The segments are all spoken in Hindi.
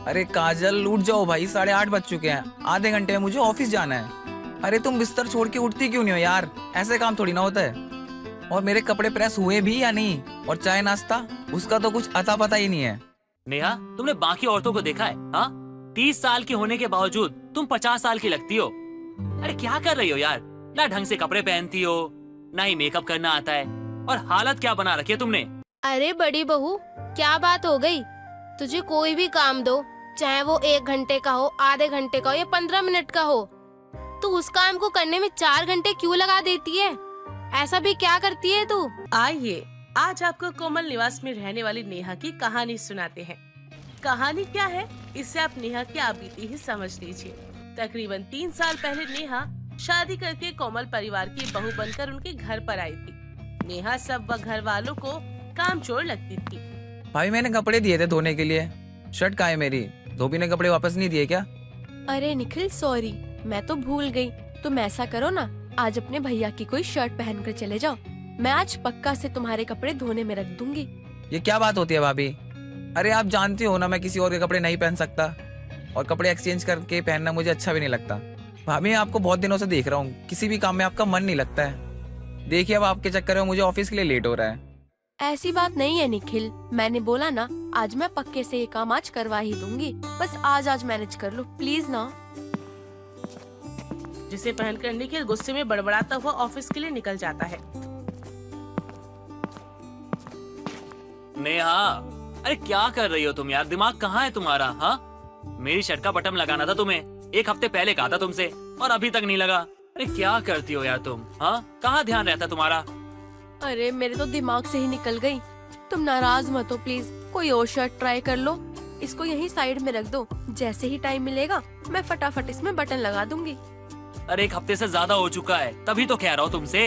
अरे काजल उठ जाओ भाई, 8:30 बज चुके हैं, आधे घंटे में मुझे ऑफिस जाना है। अरे तुम बिस्तर छोड़ के उठती क्यों नहीं हो यार, ऐसे काम थोड़ी ना होता है। और मेरे कपड़े प्रेस हुए भी या नहीं, और चाय नाश्ता उसका तो कुछ अता पता ही नहीं है। नेहा, तुमने बाकी औरतों को देखा है? हाँ, 30 साल की होने के बावजूद तुम 50 साल की लगती हो। अरे क्या कर रही हो यार, ना ढंग से कपड़े पहनती हो, ना ही मेकअप करना आता है, और हालत क्या बना रखी है तुमने। अरे बड़ी बहू, क्या बात हो गई? तुझे कोई भी काम दो, चाहे वो 1 घंटे का हो, आधे घंटे का हो या 15 मिनट का हो, तू उस काम को करने में 4 घंटे क्यों लगा देती है? ऐसा भी क्या करती है तू? आइए आज आपको कोमल निवास में रहने वाली नेहा की कहानी सुनाते हैं। कहानी क्या है, इससे आप नेहा की बीती ही समझ लीजिए। तकरीबन 3 साल पहले नेहा शादी करके कोमल परिवार की बहू बनकर उनके घर पर आई थी। नेहा सब व घर वालों को कामचोर लगती थी। भाई मैंने कपड़े दिए थे धोने के लिए, शर्ट कहाँ है मेरी? धोबी ने कपड़े वापस नहीं दिए क्या? अरे निखिल सॉरी, मैं तो भूल गई। तुम ऐसा करो ना, आज अपने भैया की कोई शर्ट पहन कर चले जाओ, मैं आज पक्का से तुम्हारे कपड़े धोने में रख दूंगी। ये क्या बात होती है भाभी? अरे आप जानती हो ना मैं किसी और के कपड़े नहीं पहन सकता, और कपड़े एक्सचेंज करके पहनना मुझे अच्छा भी नहीं लगता। भाभी मैं आपको बहुत दिनों से देख रहा हूँ, किसी भी काम में आपका मन नहीं लगता है। देखिए अब आपके चक्कर में मुझे ऑफिस के लिए लेट हो रहा है। ऐसी बात नहीं है निखिल, मैंने बोला ना आज मैं पक्के से ये काम आज करवा ही दूंगी, बस आज मैनेज कर लो प्लीज ना। जिसे पहनकर निखिल गुस्से में बड़बड़ाता हुआ ऑफिस के लिए निकल जाता है। नेहा, अरे क्या कर रही हो तुम यार, दिमाग कहाँ है तुम्हारा? हाँ, मेरी शर्ट का बटन लगाना था तुम्हें, 1 हफ्ते पहले कहा था तुमसे, और अभी तक नहीं लगा। अरे क्या करती हो यार तुम? हाँ, कहाँ ध्यान रहता तुम्हारा? अरे मेरे तो दिमाग से ही निकल गई। तुम नाराज मत हो प्लीज, कोई और शर्ट ट्राई कर लो, इसको यहीं साइड में रख दो, जैसे ही टाइम मिलेगा मैं फटाफट इसमें बटन लगा दूंगी। अरे 1 हफ्ते से ज्यादा हो चुका है, तभी तो कह रहा हूँ तुमसे।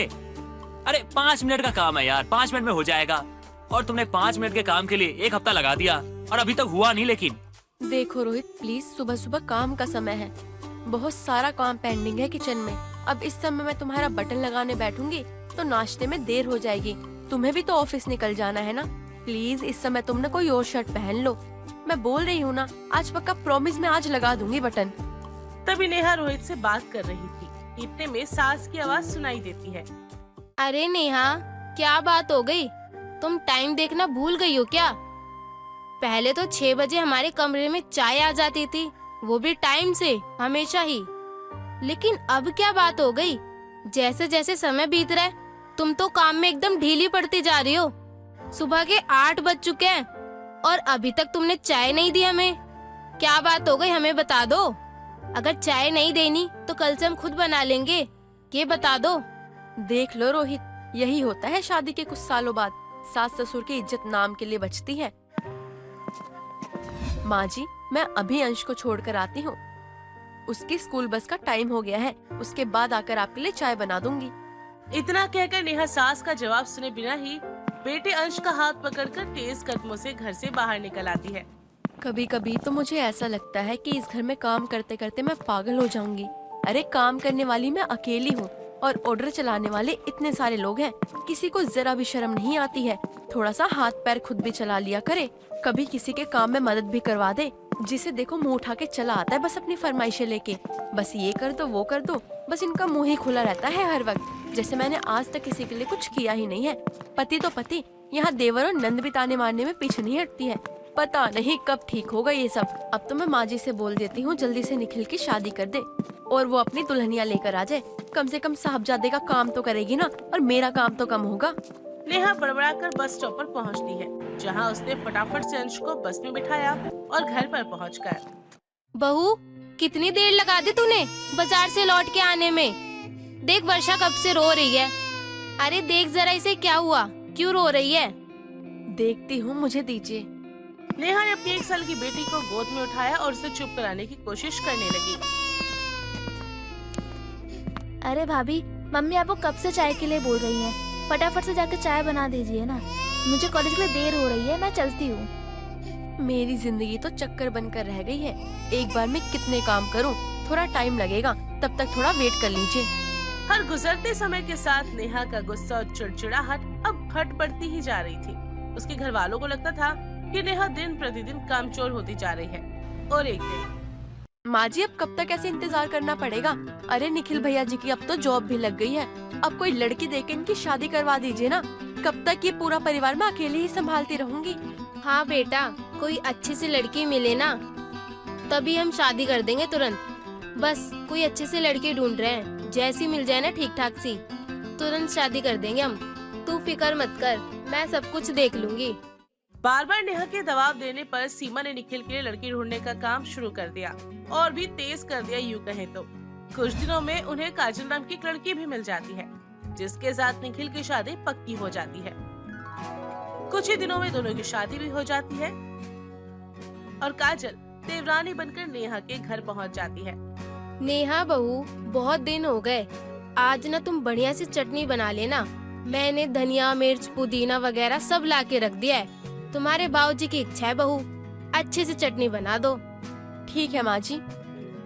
अरे 5 मिनट का काम है यार, 5 मिनट में हो जाएगा, और तुमने 5 मिनट के काम के लिए 1 हफ्ता लगा दिया, और अभी तक हुआ नहीं। लेकिन देखो रोहित प्लीज, सुबह सुबह काम का समय है, बहुत सारा काम पेंडिंग है किचन में। अब इस समय मैं तुम्हारा बटन लगाने बैठूंगी तो नाश्ते में देर हो जाएगी, तुम्हें भी तो ऑफिस निकल जाना है ना। प्लीज इस समय तुमने कोई और शर्ट पहन लो, मैं बोल रही हूँ ना, आज पक्का प्रॉमिस मैं आज लगा दूंगी बटन। तभी नेहा रोहित से बात कर रही थी, इतने में सास की आवाज सुनाई देती है। अरे नेहा, क्या बात हो गई? तुम टाइम देखना भूल गई हो क्या? पहले तो 6 बजे हमारे कमरे में चाय आ जाती थी, वो भी टाइम से, हमेशा ही। लेकिन अब क्या बात हो गई? जैसे जैसे समय बीत रहा है तुम तो काम में एकदम ढीली पड़ती जा रही हो। सुबह के 8 बज चुके हैं और अभी तक तुमने चाय नहीं दी हमें। क्या बात हो गई, हमें बता दो। अगर चाय नहीं देनी तो कल से हम खुद बना लेंगे, ये बता दो। देख लो रोहित, यही होता है शादी के कुछ सालों बाद, सास ससुर की इज्जत नाम के लिए बचती है। माँ जी, मैं अभी अंश को छोड़कर आती हूँ, उसकी स्कूल बस का टाइम हो गया है, उसके बाद आकर आपके लिए चाय बना दूंगी। इतना कहकर नेहा सास का जवाब सुने बिना ही बेटे अंश का हाथ पकड़कर तेज कदमों से घर से बाहर निकल आती है। कभी कभी तो मुझे ऐसा लगता है कि इस घर में काम करते करते मैं पागल हो जाऊंगी। अरे काम करने वाली मैं अकेली हूँ और ऑर्डर चलाने वाले इतने सारे लोग हैं, किसी को जरा भी शर्म नहीं आती है। थोड़ा सा हाथ पैर खुद भी चला लिया करे, कभी किसी के काम में मदद भी करवा दे। जिसे देखो मुंह उठा के चला आता है बस अपनी फरमाइशें लेके, बस ये कर दो वो कर दो, बस इनका मुंह ही खुला रहता है हर वक्त, जैसे मैंने आज तक किसी के लिए कुछ किया ही नहीं है। पति तो पति, यहाँ देवर और नंद भी ताने मारने में पीछे नहीं हटती है। पता नहीं कब ठीक होगा ये सब। अब तो मैं माँ जी से बोल देती हूँ जल्दी से निखिल की शादी कर दे और वो अपनी दुल्हनिया लेकर आ जाए, कम से कम साहबजादे का काम तो करेगी ना, और मेरा काम तो कम होगा। नेहा बड़बड़ाकर बस स्टॉप पर पहुंचती है, जहां उसने फटाफट से अंश को बस में बिठाया और घर पर पहुंचकर, बहू कितनी देर लगा दी तूने बाजार से लौट के आने में? देख वर्षा कब से रो रही है। अरे देख जरा इसे क्या हुआ, क्यों रो रही है? देखती हूँ, मुझे दीजिए। नेहा ने अपनी 1 साल की बेटी को गोद में उठाया और उसे चुप कराने की कोशिश करने लगी। अरे भाभी, मम्मी आपको कब से चाय के लिए बोल रही है, फटाफट से जाकर चाय बना दीजिए ना, मुझे कॉलेज के लिए देर हो रही है, मैं चलती हूँ। मेरी जिंदगी तो चक्कर बनकर रह गई है, एक बार मैं कितने काम करूँ, थोड़ा टाइम लगेगा, तब तक थोड़ा वेट कर लीजिए। हर गुजरते समय के साथ नेहा का गुस्सा और चिड़चिड़ाहट अब घट बढ़ती ही जा रही थी। उसके घर वालों को लगता था कि नेहा दिन प्रतिदिन कामचोर होती जा रही है। और एक दिन। माँ जी, अब कब तक ऐसे इंतजार करना पड़ेगा? अरे निखिल भैया जी की अब तो जॉब भी लग गई है। अब कोई लड़की देके इनकी शादी करवा दीजिए ना। कब तक ये पूरा परिवार मैं अकेले ही संभालती रहूंगी। हाँ बेटा, कोई अच्छी सी लड़की मिले ना तभी हम शादी कर देंगे तुरंत। बस कोई अच्छी सी लड़की ढूंढ रहे हैं, जैसी मिल जाए ना ठीक ठाक सी, तुरंत शादी कर देंगे हम। तू फिक्र मत कर, मैं सब कुछ देख लूंगी। बार बार नेहा के दबाव देने पर सीमा ने निखिल के लिए लड़की ढूंढने का काम शुरू कर दिया और भी तेज कर दिया यूं कहें तो। कुछ दिनों में उन्हें काजल नाम की एक लड़की भी मिल जाती है, जिसके साथ निखिल की शादी पक्की हो जाती है। कुछ ही दिनों में दोनों की शादी भी हो जाती है और काजल देवरानी बनकर नेहा के घर पहुंच जाती है। नेहा बहू, बहुत दिन हो गए, आज ना तुम बढ़िया सी चटनी बना लेना। मैंने धनिया, मिर्च, पुदीना वगैरह सब ला के रख दिया है। तुम्हारे बाबूजी की इच्छा है बहू, अच्छी सी चटनी बना दो। ठीक है माँ जी,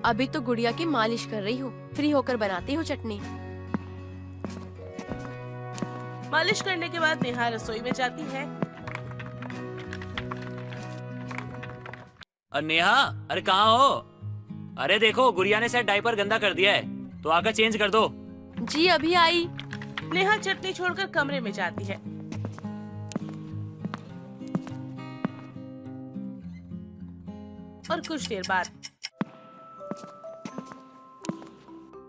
अभी तो गुड़िया की मालिश कर रही हूँ, फ्री होकर बनाती हूँ चटनी। मालिश करने के बाद नेहा रसोई में जाती है। नेहा, अरे कहाँ हो? अरे देखो, गुड़िया ने शायद डायपर गंदा कर दिया है, तो आकर चेंज कर दो। जी अभी आई। नेहा चटनी छोड़कर कमरे में जाती है। और कुछ देर बाद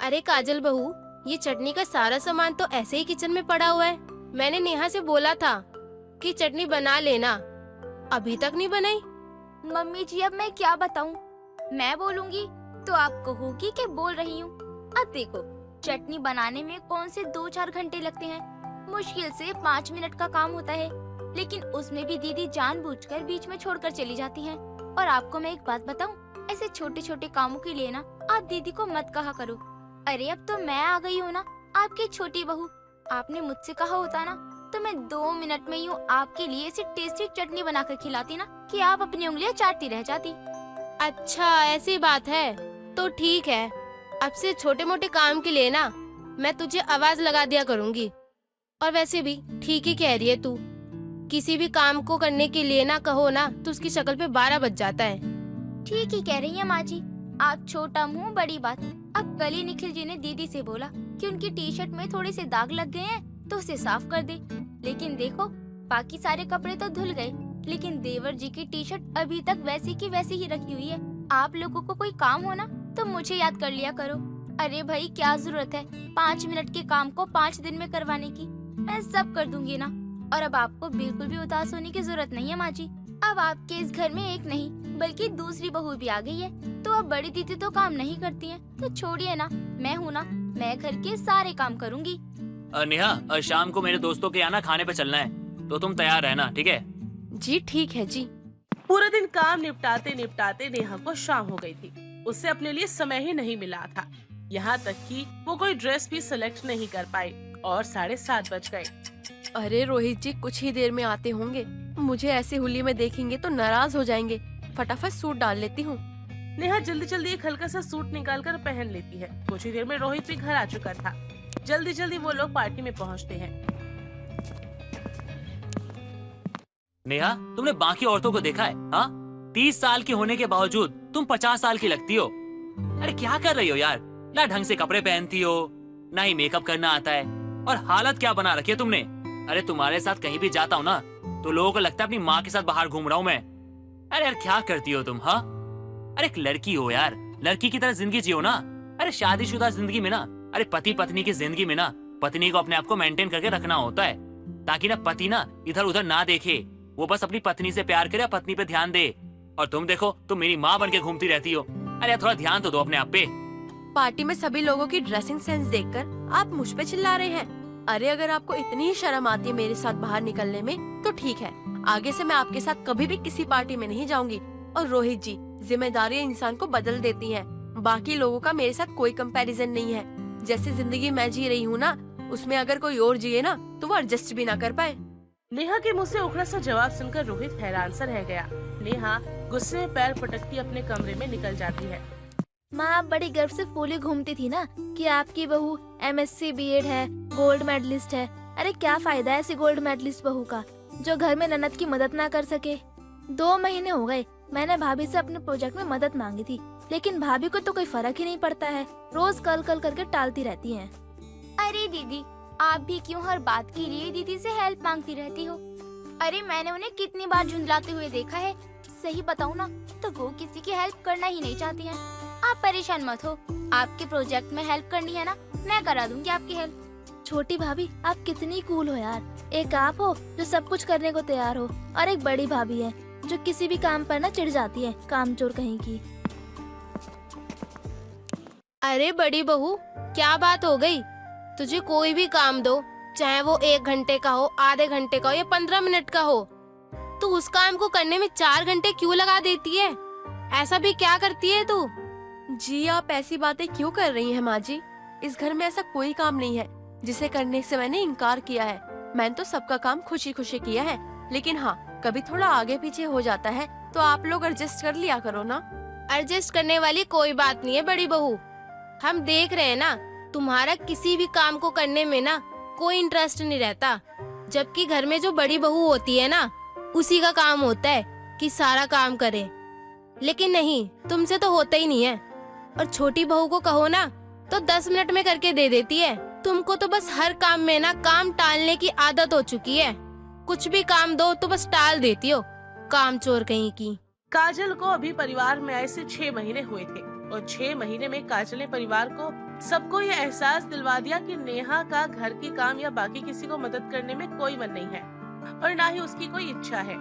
अरे काजल बहू, ये चटनी का सारा सामान तो ऐसे ही किचन में पड़ा हुआ है। मैंने नेहा से बोला था कि चटनी बना लेना, अभी तक नहीं बनाई। मम्मी जी अब मैं क्या बताऊं? मैं बोलूंगी तो आप कहोगी कि बोल रही हूँ। अब देखो, चटनी बनाने में कौन से 2-4 घंटे लगते हैं, मुश्किल से 5 मिनट का काम होता है, लेकिन उसमें भी दीदी जानबूझकर बीच में छोड़कर चली जाती हैं। और आपको मैं एक बात बताऊं, ऐसे छोटे छोटे कामों के लिए ना आप दीदी को मत कहा करो। अरे अब तो मैं आ गई हूँ ना, आपकी छोटी बहू। आपने मुझसे कहा होता ना तो मैं 2 मिनट में यूँ आपके लिए ऐसी टेस्टी चटनी बनाकर खिलाती ना कि आप अपनी उंगलियां चाटती रह जाती। अच्छा ऐसी बात है, तो ठीक है, अब से छोटे मोटे काम के लिए ना मैं तुझे आवाज लगा दिया करूंगी। और वैसे भी ठीक ही कह रही है तू, किसी भी काम को करने के लिए ना कहो ना तो उसकी शक्ल पे 12 बज जाता है। ठीक ही कह रही है माँ जी, आप छोटा मुंह बड़ी बात। अब कल ही निखिल जी ने दीदी से बोला कि उनकी टी शर्ट में थोड़े से दाग लग गए हैं तो उसे साफ कर दे, लेकिन देखो बाकी सारे कपड़े तो धुल गए, लेकिन देवर जी की टी शर्ट अभी तक वैसी की वैसी ही रखी हुई है। आप लोगों को कोई काम हो ना तो मुझे याद कर लिया करो। अरे भाई क्या जरूरत है 5 मिनट के काम को 5 दिन में करवाने की, मैं सब कर दूंगी ना। और अब आपको बिल्कुल भी उदास होने की जरूरत नहीं है माँ जी। अब आपके इस घर में एक नहीं बल्कि दूसरी बहू भी आ गई है, तो अब बड़ी दीदी तो काम नहीं करती हैं, तो छोड़िए ना, मैं हूँ ना, मैं घर के सारे काम करूँगी। नेहा, शाम को मेरे दोस्तों के यहाँ ना खाने पे चलना है, तो तुम तैयार रहना, ठीक है? जी ठीक है जी। पूरा दिन काम निपटाते निपटाते नेहा को शाम हो गई थी। उसे अपने लिए समय ही नहीं मिला था, यहाँ तक कि वो कोई ड्रेस भी सिलेक्ट नहीं कर पाई और 7:30 बज गए। अरे रोहित जी कुछ ही देर में आते होंगे, मुझे ऐसे हुलिये में देखेंगे तो नाराज हो जाएंगे। फटाफट सूट डाल लेती हूँ। नेहा जल्दी जल्दी एक हल्का सा सूट निकालकर पहन लेती है। कुछ ही देर में रोहित भी घर आ चुका था। जल्दी जल्दी वो लोग पार्टी में पहुँचते हैं। नेहा, तुमने बाकी औरतों को देखा है? हाँ, 30 साल की होने के बावजूद तुम 50 साल की लगती हो। अरे क्या कर रही हो यार? ना ढंग से कपड़े पहनती हो, ना ही मेकअप करना आता है, और हालत क्या बना रखी है तुमने। अरे तुम्हारे साथ कहीं भी जाता हूँ ना तो लोगों को लगता है अपनी माँ के साथ बाहर घूम रहा हूँ मैं। अरे यार क्या करती हो तुम? हाँ, अरे एक लड़की हो यार, लड़की की तरह जिंदगी जियो ना। अरे शादीशुदा जिंदगी में ना, अरे पति पत्नी की जिंदगी में ना, पत्नी को अपने आप को मेंटेन करके रखना होता है, ताकि ना पति ना इधर उधर ना देखे, वो बस अपनी पत्नी से प्यार करे, पत्नी पे ध्यान दे। और तुम देखो, तुम मेरी माँ बन के घूमती रहती हो। अरे यार थोड़ा ध्यान तो दो अपने आप पे। पार्टी में सभी लोगों की ड्रेसिंग सेंस देखकर आप मुझ पे चिल्ला रहे हैं। अरे अगर आपको इतनी ही शर्म आती है मेरे साथ बाहर निकलने में तो ठीक है, आगे से मैं आपके साथ कभी भी किसी पार्टी में नहीं जाऊंगी। और रोहित जी, जिम्मेदारी इंसान को बदल देती हैं। बाकी लोगों का मेरे साथ कोई कंपैरिजन नहीं है। जैसी जिंदगी मैं जी रही हूँ ना, उसमें अगर कोई और जिए ना तो वो एडजस्ट भी ना कर पाए। नेहा के मुंह से उखड़ा सा जवाब सुनकर रोहित हैरान सा रह गया। नेहा गुस्से में पैर पटकती अपने कमरे में निकल जाती है। माँ आप बड़ी गर्व से फूली घूमती थी ना कि आपकी बहू MSc B.Ed है, गोल्ड मेडलिस्ट है। अरे क्या फायदा है ऐसी गोल्ड मेडलिस्ट बहू का जो घर में ननद की मदद ना कर सके। 2 महीने हो गए मैंने भाभी से अपने प्रोजेक्ट में मदद मांगी थी, लेकिन भाभी को तो कोई फर्क ही नहीं पड़ता है, रोज कल कल करके टालती रहती हैं। अरे दीदी, आप भी क्यों हर बात के लिए दीदी से हेल्प मांगती रहती हो? अरे मैंने उन्हें कितनी बार झुंझलाते हुए देखा है। सही बताऊं ना तो वो किसी की हेल्प करना ही नहीं चाहती हैं। आप परेशान मत हो, आपके प्रोजेक्ट में हेल्प करनी है ना, मैं करा दूंगी आपकी हेल्प। छोटी भाभी, आप कितनी कूल हो यार। एक आप हो जो सब कुछ करने को तैयार हो, और एक बड़ी भाभी है जो किसी भी काम पर ना चिढ़ जाती है, कामचोर कहीं की। अरे बड़ी बहू, क्या बात हो गई? तुझे कोई भी काम दो, चाहे वो 1 घंटे का हो, आधे घंटे का हो या 15 मिनट का हो, तू उस काम को करने में 4 घंटे क्यों लगा देती है? ऐसा भी क्या करती है तू? जी आप ऐसी बातें क्यों कर रही हैं माँ जी? इस घर में ऐसा कोई काम नहीं है जिसे करने से मैंने इनकार किया है। मैंने तो सबका काम खुशी खुशी किया है, लेकिन हाँ कभी थोड़ा आगे पीछे हो जाता है तो आप लोग एडजस्ट कर लिया करो ना। एडजस्ट करने वाली कोई बात नहीं है बड़ी बहू। हम देख रहे हैं ना, तुम्हारा किसी भी काम को करने में ना कोई इंटरेस्ट नहीं रहता, जबकि घर में जो बड़ी बहू होती है ना, उसी का काम होता है कि सारा काम करे। लेकिन नहीं, तुमसे तो होता ही नहीं है। और छोटी बहू को कहो ना तो 10 मिनट में करके दे देती है। तुमको तो बस हर काम में ना काम टालने की आदत हो चुकी है। कुछ भी काम दो तो बस टाल देती हो, कामचोर कहीं की। काजल को अभी परिवार में आए से 6 महीने हुए थे और 6 महीने में काजल ने परिवार को सबको ये एहसास दिलवा दिया कि नेहा का घर की काम या बाकी किसी को मदद करने में कोई मन नहीं है और ना ही उसकी कोई इच्छा है।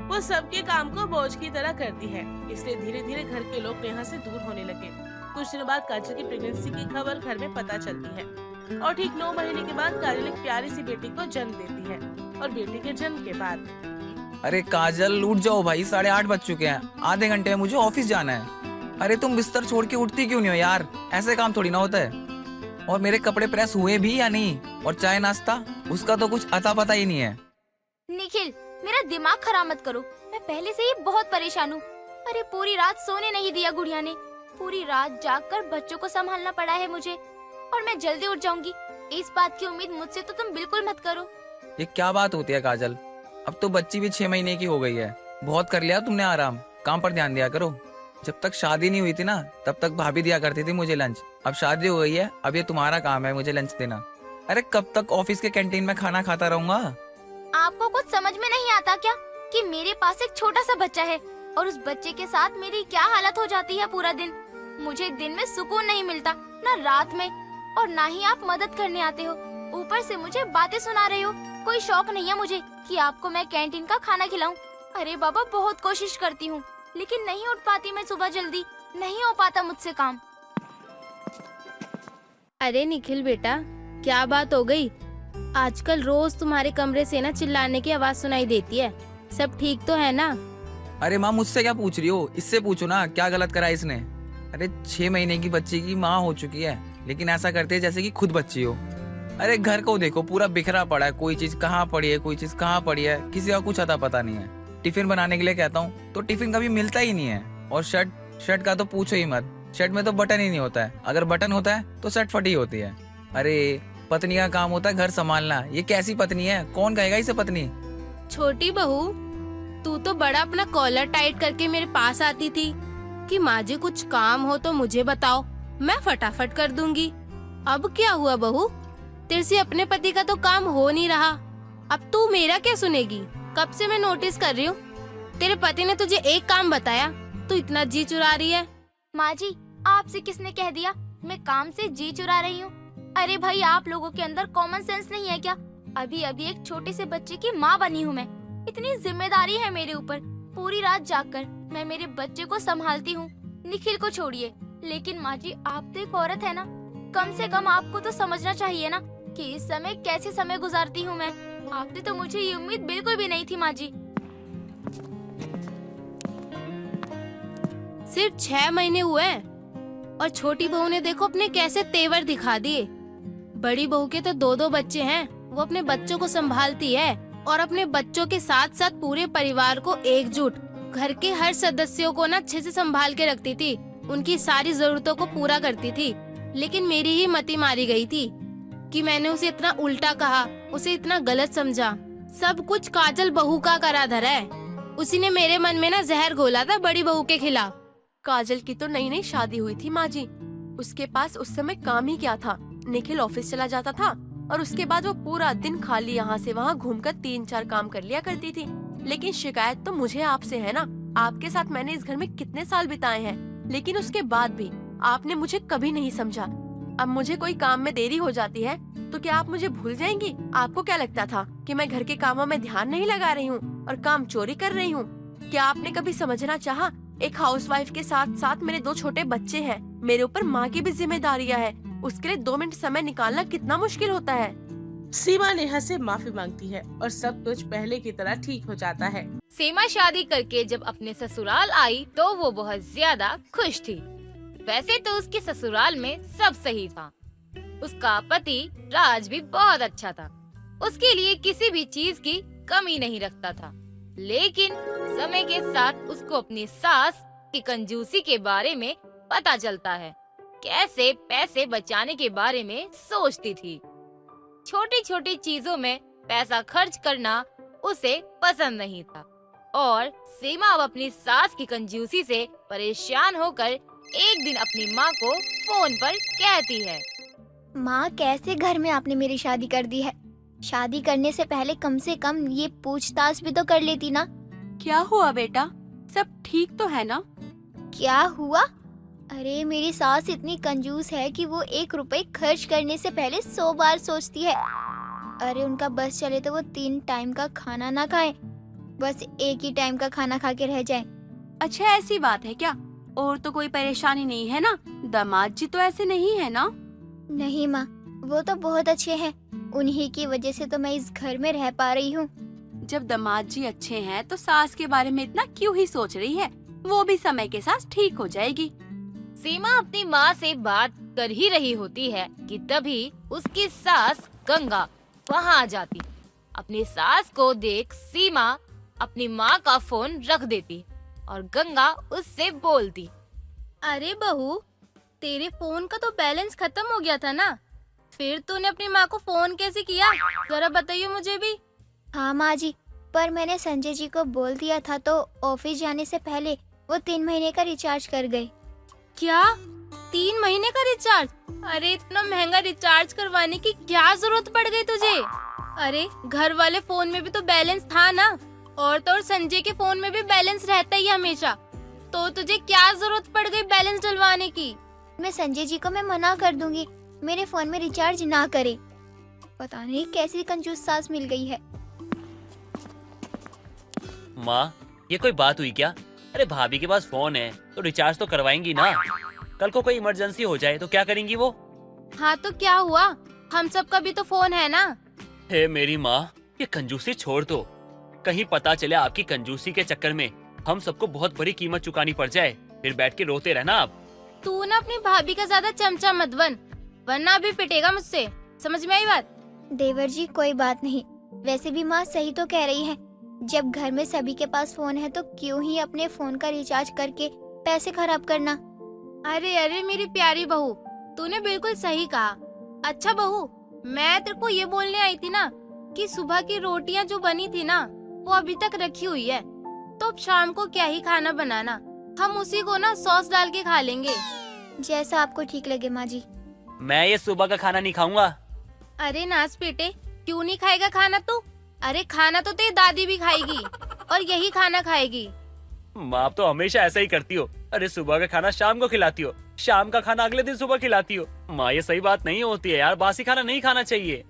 वो सबके काम को बोझ की तरह करती है, इसलिए धीरे धीरे घर के लोग नेहा से दूर होने लगे। कुछ दिनों बाद काजल की प्रेगनेंसी की खबर घर में पता चलती है और ठीक 9 महीने के बाद काजल एक प्यारी सी बेटी को जन्म देती है। और बेटी के जन्म के बाद अरे काजल, उठ जाओ भाई, 8:30 बज चुके हैं, आधे घंटे में मुझे ऑफिस जाना है। अरे तुम बिस्तर छोड़ के उठती क्यों नहीं हो यार? ऐसे काम थोड़ी ना होता है। और मेरे कपड़े प्रेस हुए भी या नहीं? और चाय नाश्ता, उसका तो कुछ अता पता ही नहीं है। निखिल, मेरा दिमाग खराब मत करो, मैं पहले से ही बहुत परेशान हूँ। अरे पूरी रात सोने नहीं दिया गुड़िया ने, पूरी रात जागकर बच्चों को संभालना पड़ा है मुझे, और मैं जल्दी उठ जाऊंगी। इस बात की उम्मीद मुझसे तो तुम बिल्कुल मत करो। ये क्या बात होती है काजल? अब तो बच्ची भी 6 महीने की हो गई है, बहुत कर लिया तुमने आराम। काम पर ध्यान दिया करो। जब तक शादी नहीं हुई थी ना, तब तक भाभी दिया करती थी मुझे लंच। अब शादी हो गई है, अब ये तुम्हारा काम है मुझे लंच देना। अरे कब तक ऑफिस के कैंटीन में खाना खाता रहूंगा? आपको कुछ समझ में नहीं आता क्या कि मेरे पास एक छोटा सा बच्चा है और उस बच्चे के साथ मेरी क्या हालत हो जाती है पूरा दिन। मुझे दिन में सुकून नहीं मिलता, ना रात में, और ना ही आप मदद करने आते हो। ऊपर से मुझे बातें सुना रहे हो। कोई शौक नहीं है मुझे कि आपको मैं कैंटीन का खाना खिलाऊं। अरे बाबा, बहुत कोशिश करती हूँ, लेकिन नहीं उठ पाती मैं सुबह जल्दी, नहीं हो पाता मुझसे काम। अरे निखिल बेटा, क्या बात हो गई? आजकल रोज तुम्हारे कमरे से ना चिल्लाने की आवाज सुनाई देती है। सब ठीक तो है ना? अरे माँ, मुझसे क्या पूछ रही हो? इससे पूछो ना, क्या गलत करा इसने? अरे 6 महीने की बच्ची की माँ हो चुकी है, लेकिन ऐसा करते है जैसे कि खुद बच्ची हो। अरे घर को देखो, पूरा बिखरा पड़ा है, कोई चीज कहाँ पड़ी है, कोई चीज कहाँ पड़ी है, किसी का कुछ अता पता नहीं है। टिफिन बनाने के लिए कहता हूँ तो टिफिन कभी मिलता ही नहीं है। और शर्ट का तो पूछो ही मत, शर्ट में तो बटन ही नहीं होता है। अगर बटन होता है तो शर्ट फटी होती है। अरे पत्नी का काम होता है घर संभालना, ये कैसी पत्नी है? कौन कहेगा इसे पत्नी? छोटी बहू, तू तो बड़ा अपना कॉलर टाइट करके मेरे पास आती थी कि माँ जी कुछ काम हो तो मुझे बताओ, मैं फटाफट कर दूंगी। अब क्या हुआ बहू? तेरे से अपने पति का तो काम हो नहीं रहा, अब तू मेरा क्या सुनेगी? कब से मैं नोटिस कर रही हूँ, तेरे पति ने तुझे एक काम बताया, तू इतना जी चुरा रही है। माँ जी, आपसे किसने कह दिया मैं काम से जी चुरा रही हूँ? अरे भाई, आप लोगों के अंदर कॉमन सेंस नहीं है क्या? अभी अभी एक छोटे से बच्चे की माँ बनी हूँ मैं, इतनी जिम्मेदारी है मेरे ऊपर। पूरी रात जागकर मैं मेरे बच्चे को संभालती हूँ। निखिल को छोड़िए, लेकिन माँ जी आप तो एक औरत है ना, कम से कम आपको तो समझना चाहिए ना कि इस समय कैसे समय गुजारती हूँ मैं। आपने तो मुझे ये उम्मीद बिल्कुल भी नहीं थी माँ जी। सिर्फ 6 महीने हुए हैं और छोटी बहू ने देखो अपने कैसे तेवर दिखा दिए। बड़ी बहू के तो 2 बच्चे हैं, वो अपने बच्चों को संभालती है और अपने बच्चों के साथ साथ पूरे परिवार को एकजुट, घर के हर सदस्यों को ना अच्छे से संभाल के रखती थी, उनकी सारी जरूरतों को पूरा करती थी। लेकिन मेरी ही मति मारी गई थी कि मैंने उसे इतना उल्टा कहा, उसे इतना गलत समझा। सब कुछ काजल बहू का करा धरा है, उसी ने मेरे मन में ना जहर घोला था बड़ी बहू के खिलाफ। काजल की तो नई नई शादी हुई थी माँ जी। उसके पास उस समय काम ही क्या था। निखिल ऑफिस चला जाता था और उसके बाद वो पूरा दिन खाली यहाँ से वहाँ घूमकर 3-4 काम कर लिया करती थी। लेकिन शिकायत तो मुझे आपसे है ना। आपके साथ मैंने इस घर में कितने साल बिताए हैं, लेकिन उसके बाद भी आपने मुझे कभी नहीं समझा। अब मुझे कोई काम में देरी हो जाती है तो क्या आप मुझे भूल जाएंगी? आपको क्या लगता था कि मैं घर के कामों में ध्यान नहीं लगा रही हूँ और काम चोरी कर रही हूँ? क्या आपने कभी समझना चाहा? एक हाउसवाइफ के साथ साथ मेरे 2 छोटे बच्चे हैं। मेरे ऊपर माँ की भी जिम्मेदारियाँ है। उसके लिए 2 मिनट समय निकालना कितना मुश्किल होता है। सीमा नेहा से माफी मांगती है और सब कुछ पहले की तरह ठीक हो जाता है। सीमा शादी करके जब अपने ससुराल आई तो वो बहुत ज्यादा खुश थी। वैसे तो उसके ससुराल में सब सही था। उसका पति राज भी बहुत अच्छा था। उसके लिए किसी भी चीज की कमी नहीं रखता था। लेकिन समय के साथ उसको अपनी सास की कंजूसी के बारे में पता चलता है। कैसे पैसे बचाने के बारे में सोचती थी। छोटी छोटी चीजों में पैसा खर्च करना उसे पसंद नहीं था और सीमा अब अपनी सास की कंजूसी से परेशान होकर एक दिन अपनी माँ को फोन पर कहती है, माँ कैसे घर में आपने मेरी शादी कर दी है। शादी करने से पहले कम से कम ये पूछताछ भी तो कर लेती ना। क्या हुआ बेटा, सब ठीक तो है ना? क्या हुआ? अरे मेरी सास इतनी कंजूस है कि वो 1 रुपए खर्च करने से पहले 100 बार सोचती है। अरे उनका बस चले तो वो 3 टाइम का खाना ना खाएं, बस 1 ही टाइम का खाना खा के रह जाएं। अच्छा ऐसी बात है क्या? और तो कोई परेशानी नहीं है ना? दामाद जी तो ऐसे नहीं है ना? नहीं माँ, वो तो बहुत अच्छे हैं। उन्हीं की वजह से तो मैं इस घर में रह पा रही हूँ। जब दामाद जी अच्छे हैं तो सास के बारे में इतना क्यों ही सोच रही है? वो भी समय के साथ ठीक हो जाएगी। सीमा अपनी माँ से बात कर ही रही होती है कि तभी उसकी सास गंगा वहाँ आ जाती। अपनी सास को देख सीमा अपनी माँ का फोन रख देती और गंगा उससे बोलती, अरे बहू, तेरे फोन का तो बैलेंस खत्म हो गया था ना, फिर तूने अपनी माँ को फोन कैसे किया? जरा बताइए मुझे भी। हाँ माँ जी, पर मैंने संजय जी को बोल दिया था तो ऑफिस जाने से पहले वो 3 महीने का रिचार्ज कर गए। क्या 3 महीने का रिचार्ज? अरे इतना महंगा रिचार्ज करवाने की क्या जरूरत पड़ गई तुझे? अरे घर वाले फोन में भी तो बैलेंस था ना, और तो और संजय के फोन में भी बैलेंस रहता ही हमेशा, तो तुझे क्या जरूरत पड़ गई बैलेंस डलवाने की? मैं संजय जी को मैं मना कर दूंगी मेरे फोन में रिचार्ज ना करे। पता नहीं कैसी कंजूस सास मिल गई है। माँ, ये कोई बात हुई क्या? अरे भाभी के पास फोन है तो रिचार्ज तो करवाएंगी ना। कल को कोई इमरजेंसी हो जाए तो क्या करेंगी वो? हाँ तो क्या हुआ, हम सबका भी तो फोन है ना। हे मेरी माँ, ये कंजूसी छोड़ दो। कहीं पता चले आपकी कंजूसी के चक्कर में हम सबको बहुत बड़ी कीमत चुकानी पड़ जाए, फिर बैठ के रोते रहना आप। तू ना अपनी भाभी का ज्यादा चमचा मत बन, वरना अभी पिटेगा मुझसे। समझ में आई बात? देवर जी कोई बात नहीं, वैसे भी माँ सही तो कह रही है। जब घर में सभी के पास फोन है तो क्यों ही अपने फोन का रिचार्ज करके पैसे खराब करना। अरे अरे मेरी प्यारी बहू, तूने बिल्कुल सही कहा। अच्छा बहू, मैं तेरे को ये बोलने आई थी ना कि सुबह की रोटियां जो बनी थी ना वो अभी तक रखी हुई है, तो अब शाम को क्या ही खाना बनाना, हम उसी को ना सॉस डाल के खा लेंगे। जैसा आपको ठीक लगे माँ जी। मैं ये सुबह का खाना नहीं खाऊंगा। अरे नास बेटे, क्यों नहीं खाएगा खाना तू? अरे खाना तो तेरी दादी भी खाएगी और यही खाना खाएगी। माँ, आप तो हमेशा ऐसा ही करती हो। अरे सुबह का खाना शाम को खिलाती हो, शाम का खाना अगले दिन सुबह खिलाती हो। माँ, ये सही बात नहीं होती है यार, बासी खाना नहीं खाना चाहिए।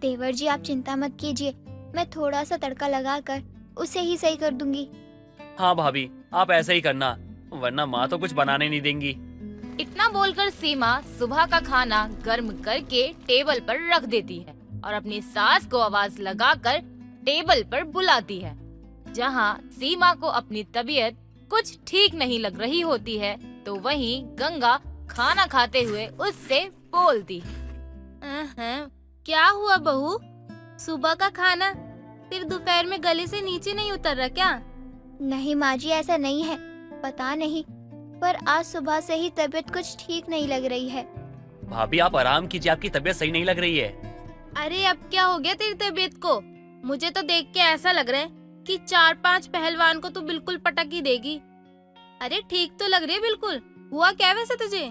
देवर जी आप चिंता मत कीजिए, मैं थोड़ा सा तड़का लगाकर उसे ही सही कर दूंगी। हाँ भाभी, आप ऐसा ही करना, वरना माँ तो कुछ बनाने नहीं देंगी। इतना बोलकर सीमा सुबह का खाना गर्म करके टेबल पर रख देती है और अपनी सास को आवाज लगाकर टेबल पर बुलाती है। जहाँ सीमा को अपनी तबीयत कुछ ठीक नहीं लग रही होती है तो वहीं गंगा खाना खाते हुए उससे बोलती है, क्या हुआ बहू, सुबह का खाना फिर दोपहर में गले से नीचे नहीं उतर रहा क्या? नहीं माँ जी, ऐसा नहीं है, पता नहीं, पर आज सुबह से ही तबीयत कुछ ठीक नहीं लग रही है। भाभी आप आराम कीजिए, आपकी तबीयत सही नहीं लग रही है। अरे अब क्या हो गया तेरी तबीयत को? मुझे तो देख के ऐसा लग रहा है कि 4-5 पहलवान को तो बिल्कुल पटक ही देगी। अरे ठीक तो लग रही है बिल्कुल। हुआ क्या वैसे तुझे?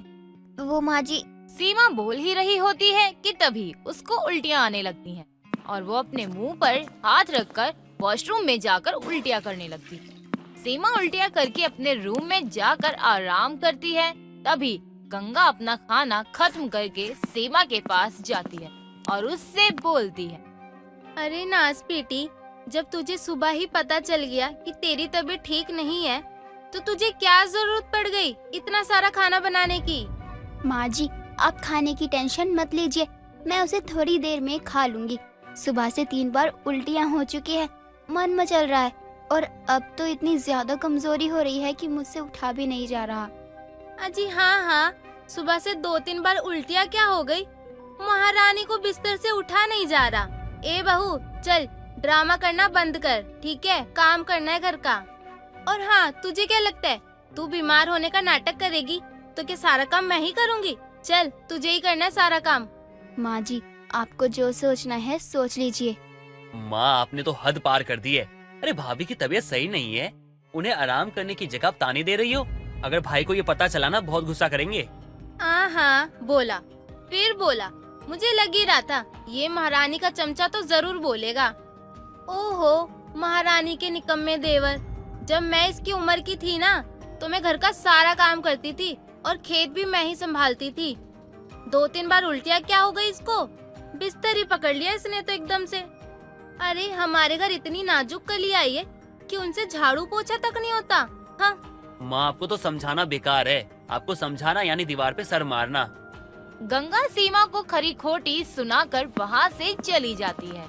वो माँ जी, सीमा बोल ही रही होती है कि तभी उसको उल्टियाँ आने लगती हैं और वो अपने मुंह पर हाथ रखकर वॉशरूम में जाकर उल्टियाँ करने लगती है। सीमा उल्टियाँ करके अपने रूम में जाकर आराम करती है। तभी गंगा अपना खाना खत्म करके सीमा के पास जाती है और उससे बोलती है, अरे नाज बेटी, जब तुझे सुबह ही पता चल गया कि तेरी तबीयत ठीक नहीं है तो तुझे क्या जरूरत पड़ गई इतना सारा खाना बनाने की? माँ जी आप खाने की टेंशन मत लीजिए, मैं उसे थोड़ी देर में खा लूंगी। सुबह से 3 बार उल्टियाँ हो चुकी है, मन मचल रहा है और अब तो इतनी ज्यादा कमजोरी हो रही है कि मुझसे उठा भी नहीं जा रहा। अजी हाँ, सुबह से 2-3 बार उल्टियाँ क्या हो गई? महारानी को बिस्तर से उठा नहीं जा रहा। ए बहू चल, ड्रामा करना बंद कर, ठीक है? काम करना है घर का। और हाँ, तुझे क्या लगता है तू बीमार होने का नाटक करेगी तो क्या सारा काम मैं ही करूँगी? चल, तुझे ही करना है सारा काम। माँ जी आपको जो सोचना है सोच लीजिए। माँ आपने तो हद पार कर दी है। अरे भाभी की तबीयत सही नहीं है, उन्हें आराम करने की जगह आप ताने दे रही हो। अगर भाई को ये पता चला ना बहुत गुस्सा करेंगे। हाँ, बोला फिर बोला, मुझे लग ही रहा था ये महारानी का चमचा तो जरूर बोलेगा। ओहो महारानी के निकम्मे देवर, जब मैं इसकी उम्र की थी ना तो मैं घर का सारा काम करती थी और खेत भी मैं ही संभालती थी। 2-3 बार उल्टियाँ क्या हो गई इसको? बिस्तर ही पकड़ लिया इसने तो एकदम से। अरे हमारे घर इतनी नाजुक कली आई है कि उनसे झाड़ू पोछा तक नहीं होता। हाँ माँ आपको तो समझाना बेकार है, आपको समझाना यानी दीवार पे सर मारना। गंगा सीमा को खरी खोटी सुनाकर वहाँ से चली जाती है।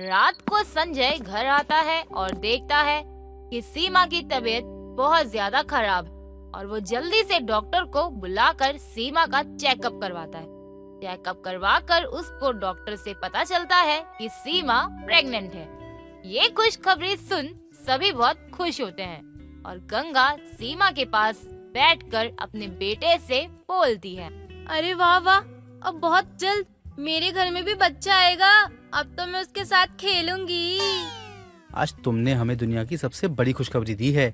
रात को संजय घर आता है और देखता है कि सीमा की तबीयत बहुत ज्यादा खराब है और वो जल्दी से डॉक्टर को बुलाकर सीमा का चेकअप करवाता है। चेकअप करवाकर उसको डॉक्टर से पता चलता है कि सीमा प्रेग्नेंट है। ये खुशखबरी सुन सभी बहुत खुश होते हैं और गंगा सीमा के पास बैठकर अपने बेटे से बोलती है, अरे वाह वाह, अब बहुत जल्द मेरे घर में भी बच्चा आएगा। अब तो मैं उसके साथ खेलूंगी। आज तुमने हमें दुनिया की सबसे बड़ी खुशखबरी दी है।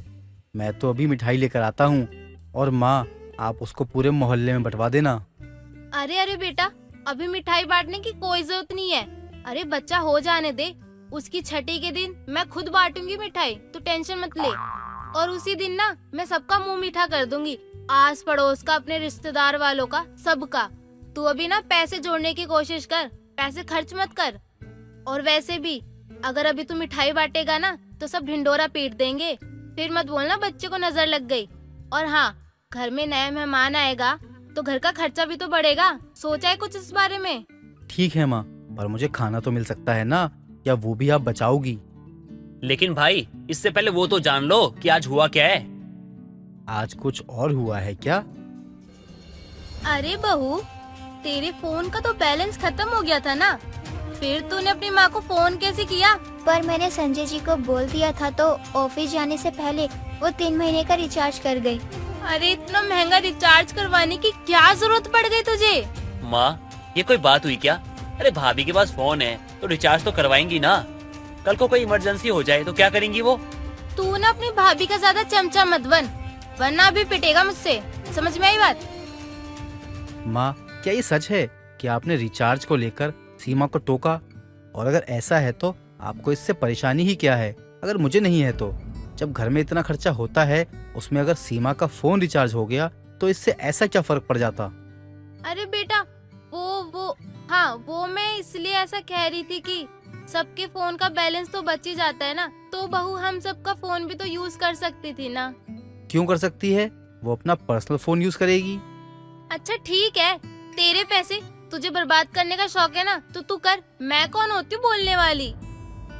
मैं तो अभी मिठाई लेकर आता हूँ और माँ आप उसको पूरे मोहल्ले में बंटवा देना। अरे बेटा, अभी मिठाई बांटने की कोई जरूरत नहीं है। अरे बच्चा हो जाने दे, उसकी छठी के दिन मैं खुद बांटूंगी मिठाई, तू टेंशन मत ले। और उसी दिन ना मैं सबका मुंह मीठा कर दूंगी, आस पड़ोस का, अपने रिश्तेदार वालों का, सबका। तू अभी ना पैसे जोड़ने की कोशिश कर, पैसे खर्च मत कर। और वैसे भी अगर अभी तू मिठाई बांटेगा ना तो सब ढिंडोरा पीट देंगे, फिर मत बोलना बच्चे को नजर लग गई। और हाँ, घर में नया मेहमान आएगा तो घर का खर्चा भी तो बढ़ेगा, सोचा है कुछ इस बारे में? ठीक है माँ, पर मुझे खाना तो मिल सकता है ना, या वो भी आप बचाओगी? लेकिन भाई इससे पहले वो तो जान लो कि आज हुआ क्या है। आज कुछ और हुआ है क्या? अरे बहू, तेरे फोन का तो बैलेंस खत्म हो गया था ना, फिर तूने अपनी माँ को फोन कैसे किया? पर मैंने संजय जी को बोल दिया था तो ऑफिस जाने से पहले वो 3 महीने का रिचार्ज कर गई। अरे इतना महंगा रिचार्ज करवाने की क्या जरूरत पड़ गई तुझे? माँ ये कोई बात हुई क्या? अरे भाभी के पास फोन है तो रिचार्ज तो करवाएंगी ना। कल को कोई इमरजेंसी हो जाए तो क्या करेंगी वो? तू ना अपनी भाभी का ज्यादा चमचा मत बन, वरना अभी पिटेगा मुझसे। समझ में आई बात? माँ क्या ये सच है कि आपने रिचार्ज को लेकर सीमा को टोका? और अगर ऐसा है तो आपको इससे परेशानी ही क्या है? अगर मुझे नहीं है तो जब घर में इतना खर्चा होता है, उसमें अगर सीमा का फोन रिचार्ज हो गया तो इससे ऐसा क्या फर्क पड़ जाता? अरे बेटा, वो मैं इसलिए ऐसा कह रही थी कि सबके फोन का बैलेंस तो बच ही जाता है ना, तो बहू हम सबका फोन भी तो यूज कर सकती थी ना। क्यों कर सकती है? वो अपना पर्सनल फोन यूज करेगी। अच्छा ठीक है, तेरे पैसे, तुझे बर्बाद करने का शौक है ना तो तू कर, मैं कौन होती हूँ बोलने वाली।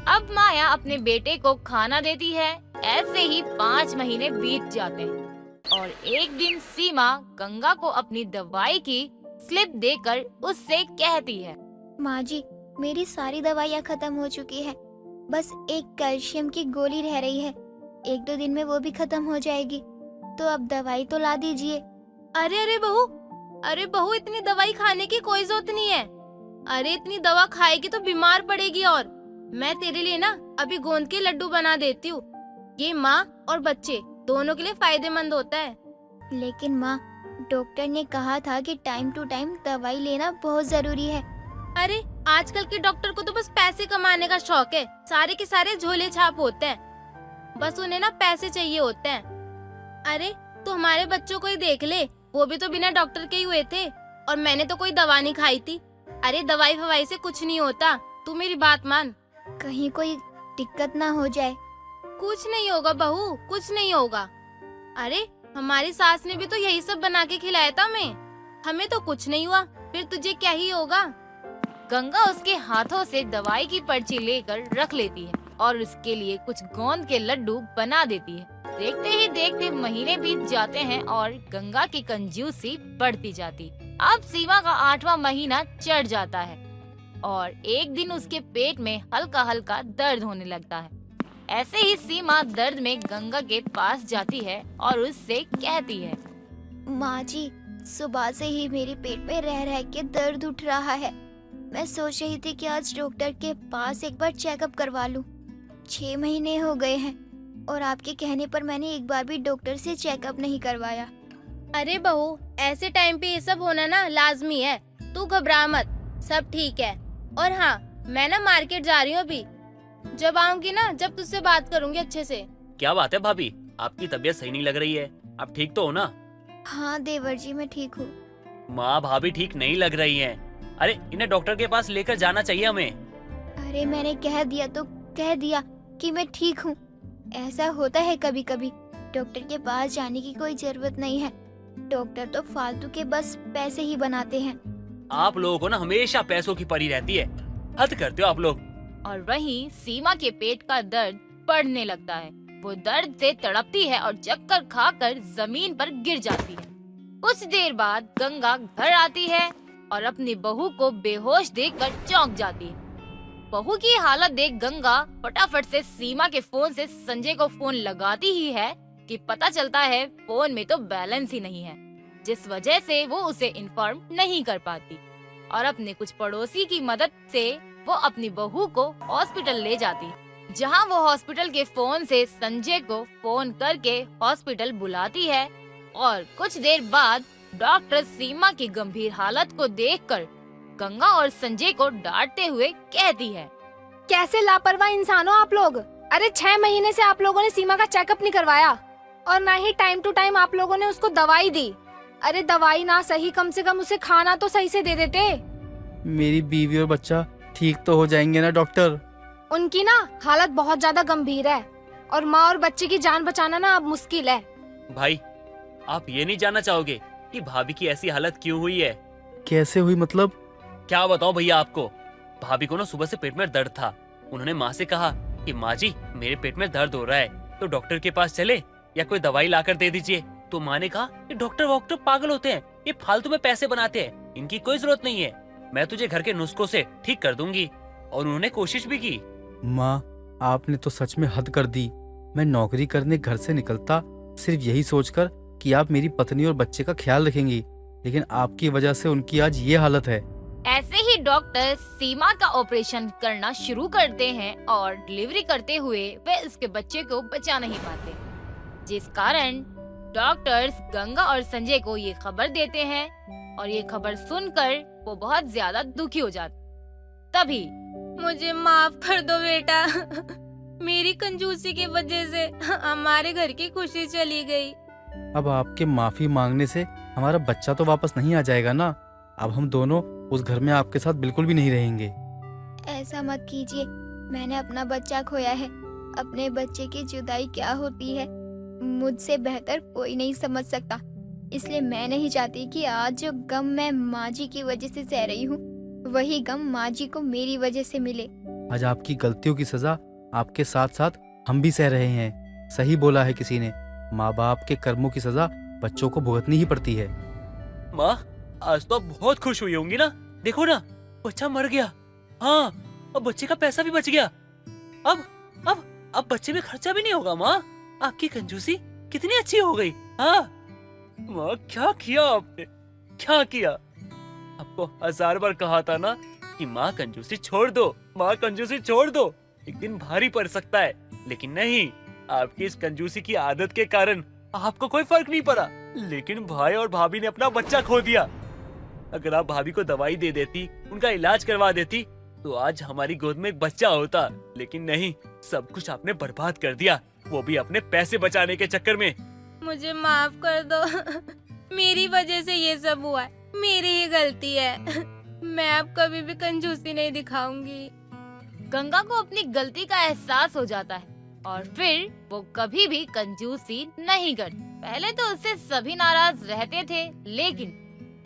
अब माया अपने बेटे को खाना देती है। ऐसे ही 5 महीने बीत जाते हैं और एक दिन सीमा गंगा को अपनी दवाई की स्लिप देकर उससे कहती है, माँ जी मेरी सारी दवाइयाँ खत्म हो चुकी है, बस एक कैल्शियम की गोली रह रही है, 1-2 दिन में वो भी खत्म हो जाएगी, तो अब दवाई तो ला दीजिए। अरे बहू इतनी दवाई खाने की कोई जरूरत नहीं है। अरे इतनी दवा खाएगी तो बीमार पड़ेगी और मैं तेरे लिए ना अभी गोंद के लड्डू बना देती हूँ। ये माँ और बच्चे दोनों के लिए फायदेमंद होता है। लेकिन माँ, डॉक्टर ने कहा था कि टाइम टू टाइम दवाई लेना बहुत जरूरी है। अरे आजकल के डॉक्टर को तो बस पैसे कमाने का शौक है। सारे के सारे झोले छाप होते हैं, बस उन्हें ना पैसे चाहिए होते हैं। अरे तू हमारे बच्चों को ही देख ले, वो भी तो बिना डॉक्टर के ही हुए थे और मैंने तो कोई दवा नहीं खाई थी। अरे दवाई फवाई से कुछ नहीं होता, तू मेरी बात मान। कहीं कोई दिक्कत ना हो जाए। कुछ नहीं होगा बहू, कुछ नहीं होगा। अरे हमारी सास ने भी तो यही सब बना के खिलाया था हमें तो कुछ नहीं हुआ, फिर तुझे क्या ही होगा। गंगा उसके हाथों से दवाई की पर्ची लेकर रख लेती है और उसके लिए कुछ गोंद के लड्डू बना देती है। देखते ही देखते महीने बीत जाते हैं और गंगा की कंजूसी बढ़ती जाती। अब सीमा का 8वां महीना चढ़ जाता है और एक दिन उसके पेट में हल्का हल्का दर्द होने लगता है। ऐसे ही सीमा दर्द में गंगा के पास जाती है और उससे कहती है, माँ जी, सुबह से ही मेरे पेट में रह रह के दर्द उठ रहा है। मैं सोच रही थी कि आज डॉक्टर के पास एक बार चेकअप करवा लूं। 6 महीने हो गए हैं और आपके कहने पर मैंने एक बार भी डॉक्टर से चेकअप नहीं करवाया। अरे बहू, ऐसे टाइम पे ये सब होना ना लाजमी है। तू घबरा मत, सब ठीक है। और हाँ, मैं ना मार्केट जा रही हूँ अभी। जब आऊंगी ना, जब तुझसे बात करूंगी अच्छे से। क्या बात है भाभी, आपकी तबीयत सही नहीं लग रही है। आप ठीक तो हो ना? हाँ देवर जी, मैं ठीक हूँ। माँ भाभी ठीक नहीं लग रही है। अरे इन्हें डॉक्टर के पास लेकर जाना चाहिए हमें। अरे मैंने कह दिया तो कह दिया कि मैं ठीक हूँ। ऐसा होता है कभी कभी। डॉक्टर के पास जाने की कोई जरूरत नहीं है। डॉक्टर तो फालतू के बस पैसे ही बनाते हैं। आप लोगों को ना हमेशा पैसों की पड़ी रहती है। हद करते हो आप लोग। और वहीं सीमा के पेट का दर्द बढ़ने लगता है। वो दर्द से तड़पती है और चक्कर खाकर जमीन पर गिर जाती है। कुछ देर बाद गंगा घर आती है और अपनी बहू को बेहोश देखकर चौंक जाती है। बहू की हालत देख गंगा फटाफट से सीमा के फोन से संजय को फोन लगाती ही है कि पता चलता है फोन में तो बैलेंस ही नहीं है, जिस वजह से वो उसे इन्फॉर्म नहीं कर पाती और अपने कुछ पड़ोसी की मदद से वो अपनी बहू को हॉस्पिटल ले जाती, जहां वो हॉस्पिटल के फोन से संजय को फोन करके हॉस्पिटल बुलाती है। और कुछ देर बाद डॉक्टर सीमा की गंभीर हालत को देखकर गंगा और संजय को डांटते हुए कहती है, कैसे लापरवाह इंसान हो आप लोग। अरे 6 महीने से आप लोगों ने सीमा का चेकअप नहीं करवाया और ना ही टाइम टू टाइम आप लोगों ने उसको दवाई दी। अरे दवाई ना सही, कम से कम उसे खाना तो सही से दे देते। मेरी बीवी और बच्चा ठीक तो हो जाएंगे ना डॉक्टर? उनकी ना हालत बहुत ज्यादा गंभीर है और माँ और बच्चे की जान बचाना ना अब मुश्किल है। भाई, आप ये नहीं जानना चाहोगे कि भाभी की ऐसी हालत क्यों हुई है? कैसे हुई मतलब? क्या बताओ भैया आपको। भाभी को ना सुबह से पेट में दर्द था। उन्होंने माँ से कहा कि माँ जी, मेरे पेट में दर्द हो रहा है, तो डॉक्टर के पास चले या कोई दवाई लाकर दे दीजिए। तो माँ ने कहा कि डॉक्टर वॉक्टर पागल होते हैं, ये फालतू में पैसे बनाते हैं, इनकी कोई जरूरत नहीं है, मैं तुझे घर के नुस्खों से ठीक कर दूंगी। और उन्होंने कोशिश भी की। माँ, आपने तो सच में हद कर दी। मैं नौकरी करने घर से निकलता सिर्फ यही सोचकर कि आप मेरी पत्नी और बच्चे का ख्याल रखेंगी, लेकिन आपकी वजह से उनकी आज ये हालत है। ऐसे ही डॉक्टर सीमा का ऑपरेशन करना शुरू करते हैं और डिलीवरी करते हुए वे उसके बच्चे को बचा नहीं पाते, जिस कारण डॉक्टर्स गंगा और संजय को ये खबर देते हैं और ये खबर सुनकर वो बहुत ज्यादा दुखी हो जाते। तभी मुझे माफ कर दो बेटा। मेरी कंजूसी की वजह से हमारे घर की खुशी चली गई। अब आपके माफी मांगने से हमारा बच्चा तो वापस नहीं आ जाएगा ना। अब हम दोनों उस घर में आपके साथ बिल्कुल भी नहीं रहेंगे। ऐसा मत कीजिए, मैंने अपना बच्चा खोया है। अपने बच्चे की जुदाई क्या होती है मुझसे बेहतर कोई नहीं समझ सकता। इसलिए मैं नहीं चाहती कि आज जो गम मैं माँ जी की वजह से सह रही हूँ, वही गम माँ जी को मेरी वजह से मिले। आज आपकी गलतियों की सजा आपके साथ साथ हम भी सह रहे हैं। सही बोला है किसी ने, माँ बाप के कर्मों की सजा बच्चों को भुगतनी ही पड़ती है। माँ, आज तो आप बहुत खुश हुई होंगी ना। देखो ना, बच्चा मर गया। हाँ, अब बच्चे का पैसा भी बच गया। अब बच्चे में खर्चा भी नहीं होगा। माँ, आपकी कंजूसी कितनी अच्छी हो गई। हाँ माँ, क्या किया आपने, क्या किया। आपको 1000 बार कहा था ना कि माँ कंजूसी छोड़ दो, माँ कंजूसी छोड़ दो, एक दिन भारी पड़ सकता है। लेकिन नहीं, आपकी इस कंजूसी की आदत के कारण आपको कोई फर्क नहीं पड़ा, लेकिन भाई और भाभी ने अपना बच्चा खो दिया। अगर आप भाभी को दवाई दे देती, उनका इलाज करवा देती, तो आज हमारी गोद में एक बच्चा होता। लेकिन नहीं, सब कुछ आपने बर्बाद कर दिया, वो भी अपने पैसे बचाने के चक्कर में। मुझे माफ कर दो। मेरी वजह से ये सब हुआ है, मेरी ही गलती है। मैं अब कभी भी कंजूसी नहीं दिखाऊंगी। गंगा को अपनी गलती का एहसास हो जाता है और फिर वो कभी भी कंजूसी नहीं करती। पहले तो उससे सभी नाराज रहते थे, लेकिन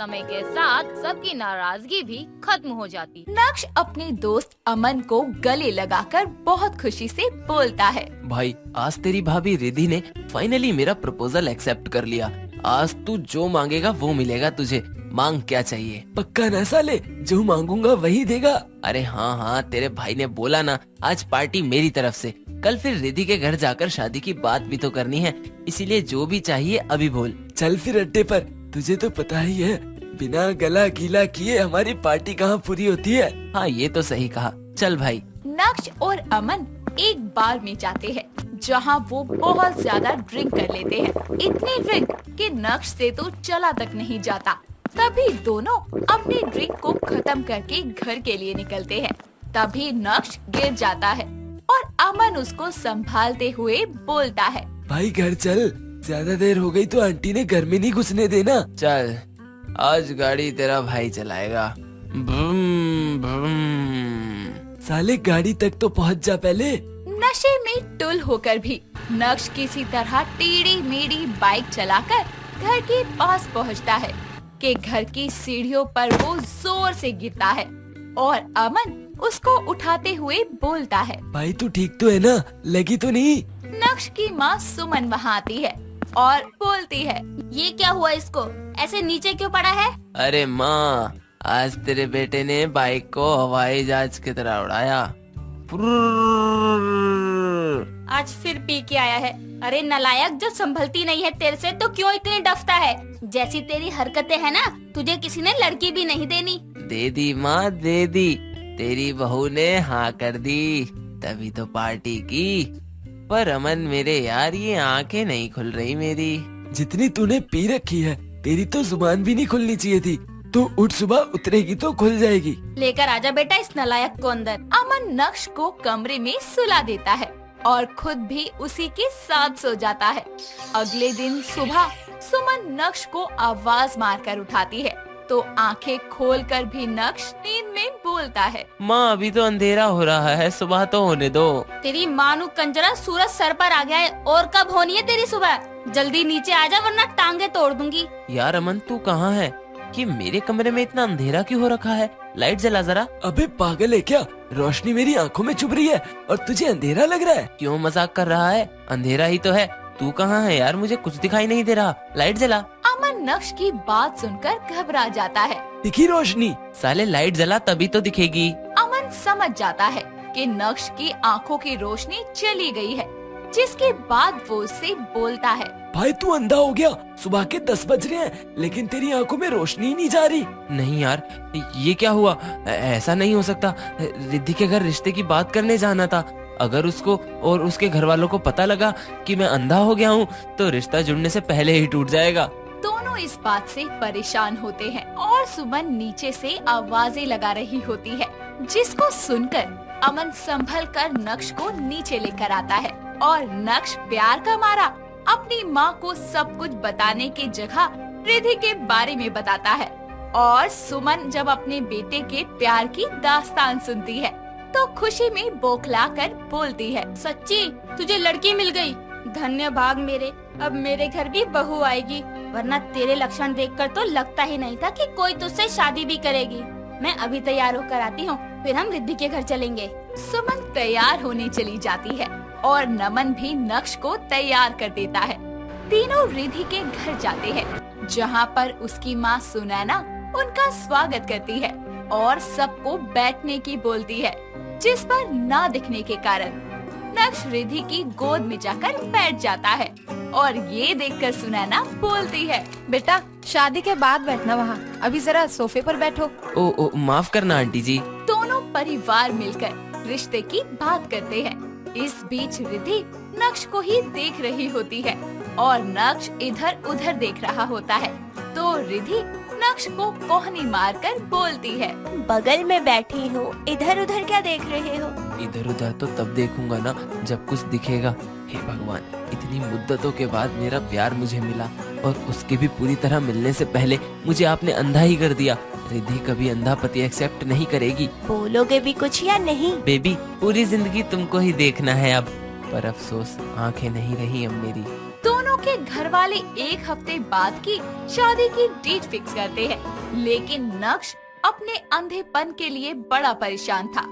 समय के साथ सबकी नाराजगी भी खत्म हो जाती। नक्श अपने दोस्त अमन को गले लगाकर बहुत खुशी से बोलता है। भाई, आज तेरी भाभी रिद्धि ने फाइनली मेरा प्रपोजल एक्सेप्ट कर लिया। आज तू जो मांगेगा वो मिलेगा तुझे। मांग क्या चाहिए? पक्का ना साले, जो मांगूंगा वही देगा। अरे हाँ हाँ, तेरे भाई ने बोला ना, आज पार्टी मेरी तरफ से। कल फिर रिद्धि के घर जाकर शादी की बात भी तो करनी है, इसीलिए जो भी चाहिए अभी बोल। चल फिर अड्डे पर, तुझे तो पता ही है, बिना गला गीला किए हमारी पार्टी कहाँ पूरी होती है। हाँ, ये तो सही कहा। चल भाई। नक्श और अमन एक बार में जाते हैं, जहां वो बहुत ज्यादा ड्रिंक कर लेते हैं। इतनी ड्रिंक कि नक्श से तो चला तक नहीं जाता। तभी दोनों अपनी ड्रिंक को खत्म करके घर के लिए निकलते हैं। तभी नक्श गिर जाता है और अमन उसको संभालते हुए बोलता है, भाई घर चल, ज्यादा देर हो गई तो आंटी ने घर में नहीं घुसने देना। चल, आज गाड़ी तेरा भाई चलाएगा। Vroom, vroom. साले गाड़ी तक तो पहुंच जा पहले। नशे में टुल होकर भी नक्श किसी तरह टेढ़ी मेढ़ी बाइक चलाकर घर के पास पहुंचता है कि घर की सीढ़ियों पर वो जोर से गिरता है और अमन उसको उठाते हुए बोलता है, भाई तू ठीक तो है ना? लगी तो नहीं? नक्श की माँ सुमन वहाँ आती है और बोलती है, ये क्या हुआ इसको? ऐसे नीचे क्यों पड़ा है? अरे माँ, आज तेरे बेटे ने बाइक को हवाई जहाज की तरह उड़ाया। आज फिर पी के आया है। अरे नालायक, जब संभलती नहीं है तेरे से तो क्यों इतनी डफता है? जैसी तेरी हरकतें है ना, तुझे किसी ने लड़की भी नहीं देनी। दे दी माँ, दे दी। तेरी बहू ने हाँ कर दी, तभी तो पार्टी की। पर अमन मेरे यार, ये आंखें नहीं खुल रही मेरी। जितनी तूने पी रखी है, तेरी तो जुबान भी नहीं खुलनी चाहिए थी। तू उठ, सुबह उतरेगी तो खुल जाएगी। लेकर आजा बेटा इस नालायक को अंदर। अमन नक्श को कमरे में सुला देता है और खुद भी उसी के साथ सो जाता है। अगले दिन सुबह सुमन नक्श को आवाज मारकर उठाती है तो आंखें खोलकर भी नक्श नींद में बोलता है, माँ अभी तो अंधेरा हो रहा है, सुबह तो होने दो। तेरी मानू कंजरा, सूरज सर पर आ गया है और कब होनी है तेरी सुबह? जल्दी नीचे आ जा वरना टांगे तोड़ दूंगी। यार अमन, तू कहाँ है? कि मेरे कमरे में इतना अंधेरा क्यों हो रखा है? लाइट जला जरा। अबे पागल है क्या? रोशनी मेरी आंखों में चुभ रही है और तुझे अंधेरा लग रहा है? क्यों मजाक कर रहा है? अंधेरा ही तो है। तू कहाँ है यार? मुझे कुछ दिखाई नहीं दे रहा। लाइट जला। अमन नक्श की बात सुनकर घबरा जाता है। दिखी रोशनी? साले लाइट जला तभी तो दिखेगी। अमन समझ जाता है कि नक्श की आंखों की रोशनी चली गई है, जिसके बाद वो उससे बोलता है, भाई तू अंधा हो गया? सुबह के 10 बज रहे हैं लेकिन तेरी आंखों में रोशनी ही नहीं जा रही। नहीं यार, ये क्या हुआ? ऐसा नहीं हो सकता। रिद्धि के घर रिश्ते की बात करने जाना था। अगर उसको और उसके घर वालों को पता लगा कि मैं अंधा हो गया हूँ तो रिश्ता जुड़ने से पहले ही टूट जाएगा। दोनों इस बात से परेशान होते हैं और सुमन नीचे से आवाजें लगा रही होती है, जिसको सुनकर अमन संभल कर नक्श को नीचे लेकर आता है और नक्श प्यार का मारा अपनी माँ को सब कुछ बताने की जगह रिद्धि के बारे में बताता है। और सुमन जब अपने बेटे के प्यार की दास्तान सुनती है तो खुशी में बौखला कर बोलती है, सच्ची तुझे लड़की मिल गई, धन्य भाग मेरे। अब मेरे घर भी बहू आएगी, वरना तेरे लक्षण देखकर तो लगता ही नहीं था कि कोई तुझसे शादी भी करेगी। मैं अभी तैयार होकर आती हूँ, फिर हम रिद्धि के घर चलेंगे। सुमन तैयार होने चली जाती है और नमन भी नक्श को तैयार कर देता है। तीनों रिद्धि के घर जाते हैं, जहाँ पर उसकी माँ सुनैना उनका स्वागत करती है और सबको बैठने की बोलती है, जिस पर ना दिखने के कारण नक्श रिद्धि की गोद में जाकर बैठ जाता है और ये देखकर सुनैना बोलती है, बेटा शादी के बाद बैठना वहाँ, अभी जरा सोफे पर बैठो। ओ माफ करना आंटी जी। दोनों परिवार मिलकर रिश्ते की बात करते हैं। इस बीच रिधि नक्श को ही देख रही होती है और नक्श इधर उधर देख रहा होता है। तो रिधि नक्श को कोहनी मारकर बोलती है, बगल में बैठी हूँ, इधर उधर क्या देख रहे हो? इधर उधर तो तब देखूंगा ना जब कुछ दिखेगा। हे भगवान, इतनी मुद्दतों के बाद मेरा प्यार मुझे मिला और उसके भी पूरी तरह मिलने से पहले मुझे आपने अंधा ही कर दिया। रिधि कभी अंधा पति एक्सेप्ट नहीं करेगी। बोलोगे भी कुछ या नहीं? बेबी, पूरी जिंदगी तुमको ही देखना है अब, पर अफसोस आंखें नहीं रही अब मेरी। दोनों के घर वाले एक हफ्ते बाद की शादी की डेट फिक्स करते हैं, लेकिन नक्श अपने अंधेपन के लिए बड़ा परेशान था।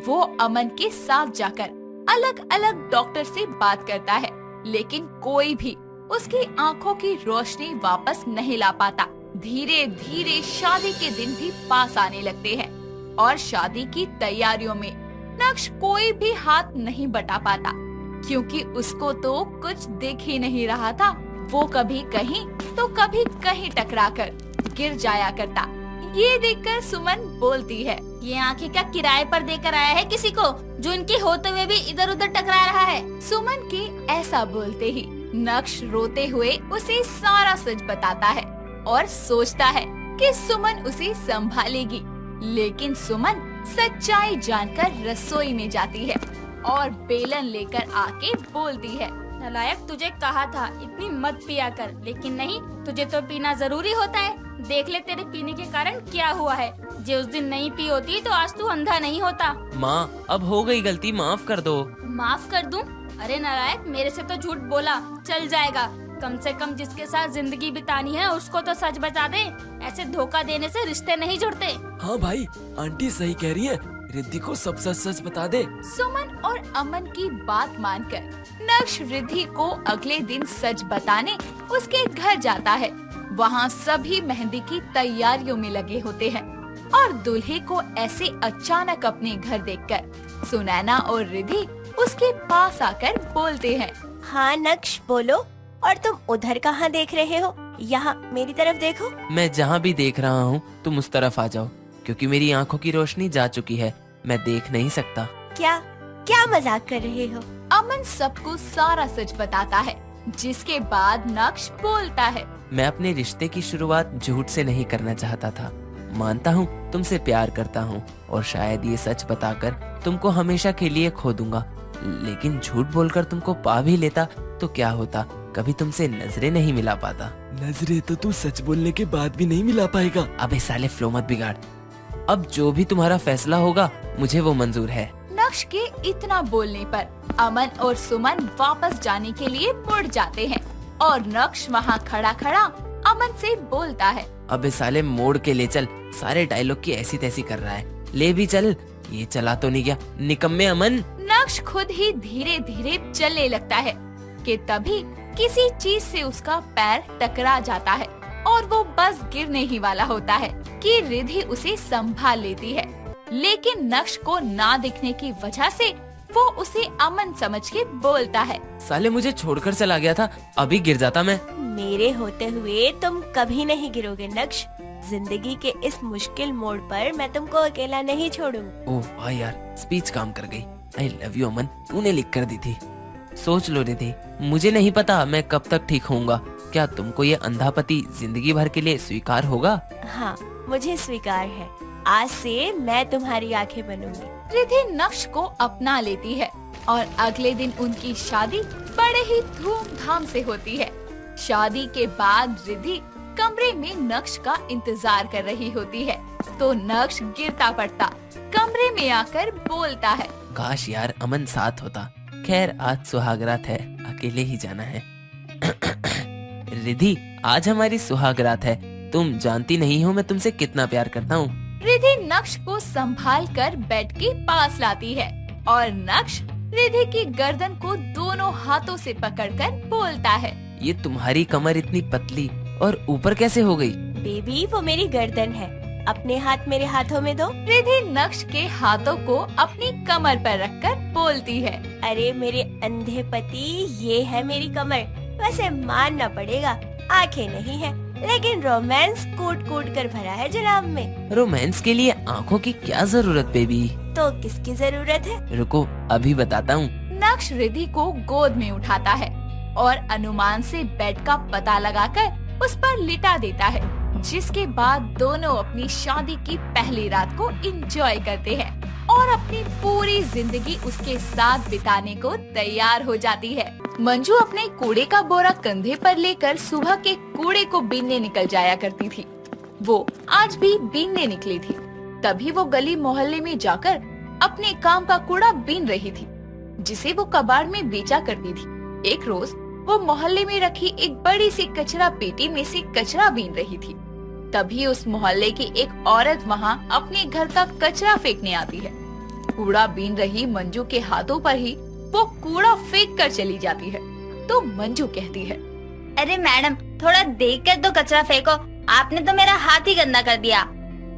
वो अमन के साथ जाकर अलग अलग डॉक्टर से बात करता है, लेकिन कोई भी उसकी आंखों की रोशनी वापस नहीं ला पाता। धीरे धीरे शादी के दिन भी पास आने लगते हैं और शादी की तैयारियों में नक्श कोई भी हाथ नहीं बटा पाता, क्योंकि उसको तो कुछ दिख ही नहीं रहा था। वो कभी कहीं तो कभी कहीं टकराकर गिर जाया करता। ये देखकर सुमन बोलती है, ये आंखें क्या किराए पर देकर आया है किसी को, जो इनके होते हुए भी इधर उधर टकरा रहा है। सुमन के ऐसा बोलते ही नक्श रोते हुए उसे सारा सच बताता है और सोचता है कि सुमन उसे संभालेगी, लेकिन सुमन सच्चाई जानकर रसोई में जाती है और बेलन लेकर आके बोलती है, नालायक, तुझे कहा था इतनी मत पिया कर, लेकिन नहीं, तुझे तो पीना जरूरी होता है। देख ले तेरे पीने के कारण क्या हुआ है। जो उस दिन नहीं पी होती तो आज तू अंधा नहीं होता। माँ, अब हो गई गलती, माफ कर दो। माफ कर दूं? अरे नालायक, मेरे से तो झूठ बोला, चल जाएगा। कम से कम जिसके साथ जिंदगी बितानी है उसको तो सच बता दे। ऐसे धोखा देने से रिश्ते नहीं जुड़ते। हाँ भाई, आंटी सही कह रही है, रिद्धि को सब सच सच बता दे। सुमन और अमन की बात मानकर नक्श रिद्धि को अगले दिन सच बताने उसके घर जाता है। वहाँ सभी मेहंदी की तैयारियों में लगे होते हैं और दूल्हे को ऐसे अचानक अपने घर देखकर सुनैना और रिद्धि उसके पास आकर बोलते हैं, हाँ नक्श बोलो, और तुम उधर कहाँ देख रहे हो? यहाँ मेरी तरफ देखो। मैं जहाँ भी देख रहा हूँ तुम उस तरफ आ जाओ, क्योंकि मेरी आंखों की रोशनी जा चुकी है, मैं देख नहीं सकता। क्या क्या मजाक कर रहे हो? अमन सबको सारा सच बताता है, जिसके बाद नक्श बोलता है, मैं अपने रिश्ते की शुरुआत झूठ से नहीं करना चाहता था। मानता हूँ तुमसे प्यार करता हूँ और शायद ये सच बताकर तुमको हमेशा के लिए खो दूंगा, लेकिन झूठ बोलकर तुमको पा भी लेता तो क्या होता, कभी तुमसे नजरें नहीं मिला पाता। नजरें तो तू सच बोलने के बाद भी नहीं मिला पाएगा। अबे साले, फ्लो मत बिगाड़। अब जो भी तुम्हारा फैसला होगा मुझे वो मंजूर है। नक्श के इतना बोलने पर अमन और सुमन वापस जाने के लिए मुड़ जाते हैं और नक्श वहाँ खड़ा खड़ा अमन से बोलता है, अबे साले, मोड़ के ले चल, सारे डायलॉग की ऐसी तैसी कर रहा है, ले भी चल। ये चला तो नहीं गया, निकम्मे अमन। नक्श खुद ही धीरे धीरे चलने लगता है कि तभी किसी चीज से उसका पैर टकरा जाता है और वो बस गिरने ही वाला होता है कि रिद्धि उसे संभाल लेती है, लेकिन नक्श को ना दिखने की वजह से वो उसे अमन समझ के बोलता है, साले मुझे छोड़कर चला गया था, अभी गिर जाता मैं। मेरे होते हुए तुम कभी नहीं गिरोगे नक्श। जिंदगी के इस मुश्किल मोड़ पर मैं तुमको अकेला नहीं छोड़ूंगी। ओह वाह यार, स्पीच काम कर गई। आई लव यू अमन, तूने लिख कर दी थी। सोच लो रिद्धि, मुझे नहीं पता मैं कब तक ठीक होऊंगा। क्या तुमको ये अंधा पति जिंदगी भर के लिए स्वीकार होगा? हाँ, मुझे स्वीकार है। आज से मैं तुम्हारी आंखें बनूंगी। रिद्धि नक्श को अपना लेती है और अगले दिन उनकी शादी बड़े ही धूमधाम से होती है। शादी के बाद रिद्धि कमरे में नक्श का इंतजार कर रही होती है, तो नक्श गिरता पड़ता कमरे में आकर बोलता है, काश यार अमन साथ होता। खैर आज सुहागरात है, अकेले ही जाना है। रिद्धि, आज हमारी सुहागरात है, तुम जानती नहीं हो मैं तुमसे कितना प्यार करता हूँ। रिद्धि नक्श को संभाल कर बेड के पास लाती है और नक्श रिद्धि की गर्दन को दोनों हाथों से पकड़कर बोलता है, ये तुम्हारी कमर इतनी पतली और ऊपर कैसे हो गई? बेबी, वो मेरी गर्दन है, अपने हाथ मेरे हाथों में दो। रिद्धि नक्श के हाथों को अपनी कमर पर रखकर बोलती है, अरे मेरे अंधे पति, ये है मेरी कमर। वैसे मानना पड़ेगा, आंखें नहीं है, लेकिन रोमांस कूट कूट कर भरा है जनाब में। रोमांस के लिए आंखों की क्या जरूरत बेबी? तो किसकी जरूरत है? रुको अभी बताता हूँ। नक्श रिद्धि को गोद में उठाता है और अनुमान से बेड का पता लगाकर उस पर लिटा देता है, जिसके बाद दोनों अपनी शादी की पहली रात को एंजॉय करते हैं और अपनी पूरी जिंदगी उसके साथ बिताने को तैयार हो जाती है। मंजू अपने कूड़े का बोरा कंधे पर लेकर सुबह के कूड़े को बीनने निकल जाया करती थी। वो आज भी बीनने निकली थी। तभी वो गली मोहल्ले में जाकर अपने काम का कूड़ा बीन रही थी, जिसे वो कबाड़ में बेचा करती थी। एक रोज वो मोहल्ले में रखी एक बड़ी सी कचरा पेटी में से कचरा बीन रही थी। तभी उस मोहल्ले की एक औरत वहाँ अपने घर का कचरा फेंकने आती है। कूड़ा बीन रही मंजू के हाथों पर ही वो कूड़ा फेंक कर चली जाती है। तो मंजू कहती है, अरे मैडम, थोड़ा देख कर तो कचरा फेंको, आपने तो मेरा हाथ ही गंदा कर दिया।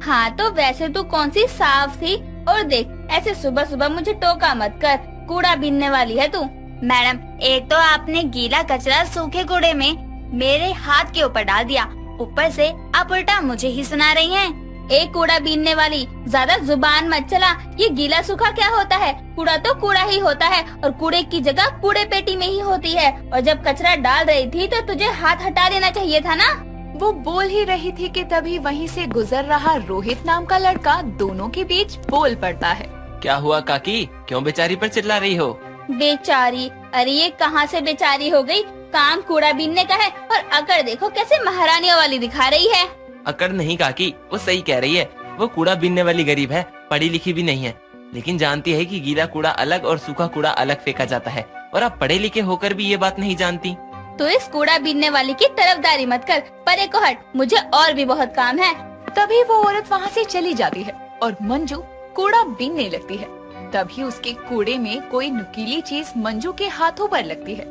हाँ तो वैसे तू कौन सी साफ थी, और देख ऐसे सुबह सुबह मुझे टोका मत कर, कूड़ा बीनने वाली है तू। मैडम, एक तो आपने गीला कचरा सूखे कूड़े में मेरे हाथ के ऊपर डाल दिया, ऊपर से आप उल्टा मुझे ही सुना रही हैं। एक कूड़ा बीनने वाली, ज्यादा जुबान मत चला। ये गीला सूखा क्या होता है? कूड़ा तो कूड़ा ही होता है, और कूड़े की जगह कूड़े पेटी में ही होती है। और जब कचरा डाल रही थी तो तुझे हाथ हटा लेना चाहिए था ना। वो बोल ही रही थी कि तभी वहीं से गुजर रहा रोहित नाम का लड़का दोनों के बीच बोल पड़ता है। क्या हुआ काकी, क्यों बेचारी पर चिल्ला रही हो? बेचारी? अरे ये कहाँ से बेचारी हो गई? काम कूड़ा बीनने का है, और अकड़ देखो कैसे महारानियों वाली दिखा रही है। अकड़ नहीं काकी, वो सही कह रही है। वो कूड़ा बीनने वाली गरीब है, पढ़ी लिखी भी नहीं है, लेकिन जानती है कि गीला कूड़ा अलग और सूखा कूड़ा अलग फेंका जाता है। और आप पढ़े लिखे होकर भी ये बात नहीं जानती। तो इस कूड़ा बीनने वाली की तरफदारी मत कर, परे को हट, मुझे और भी बहुत काम है। तभी वो औरत वहाँ से चली जाती है और मंजू कूड़ा बीनने लगती है। तभी उसके कूड़े में कोई नुकीली चीज मंजू के हाथों पर लगती है,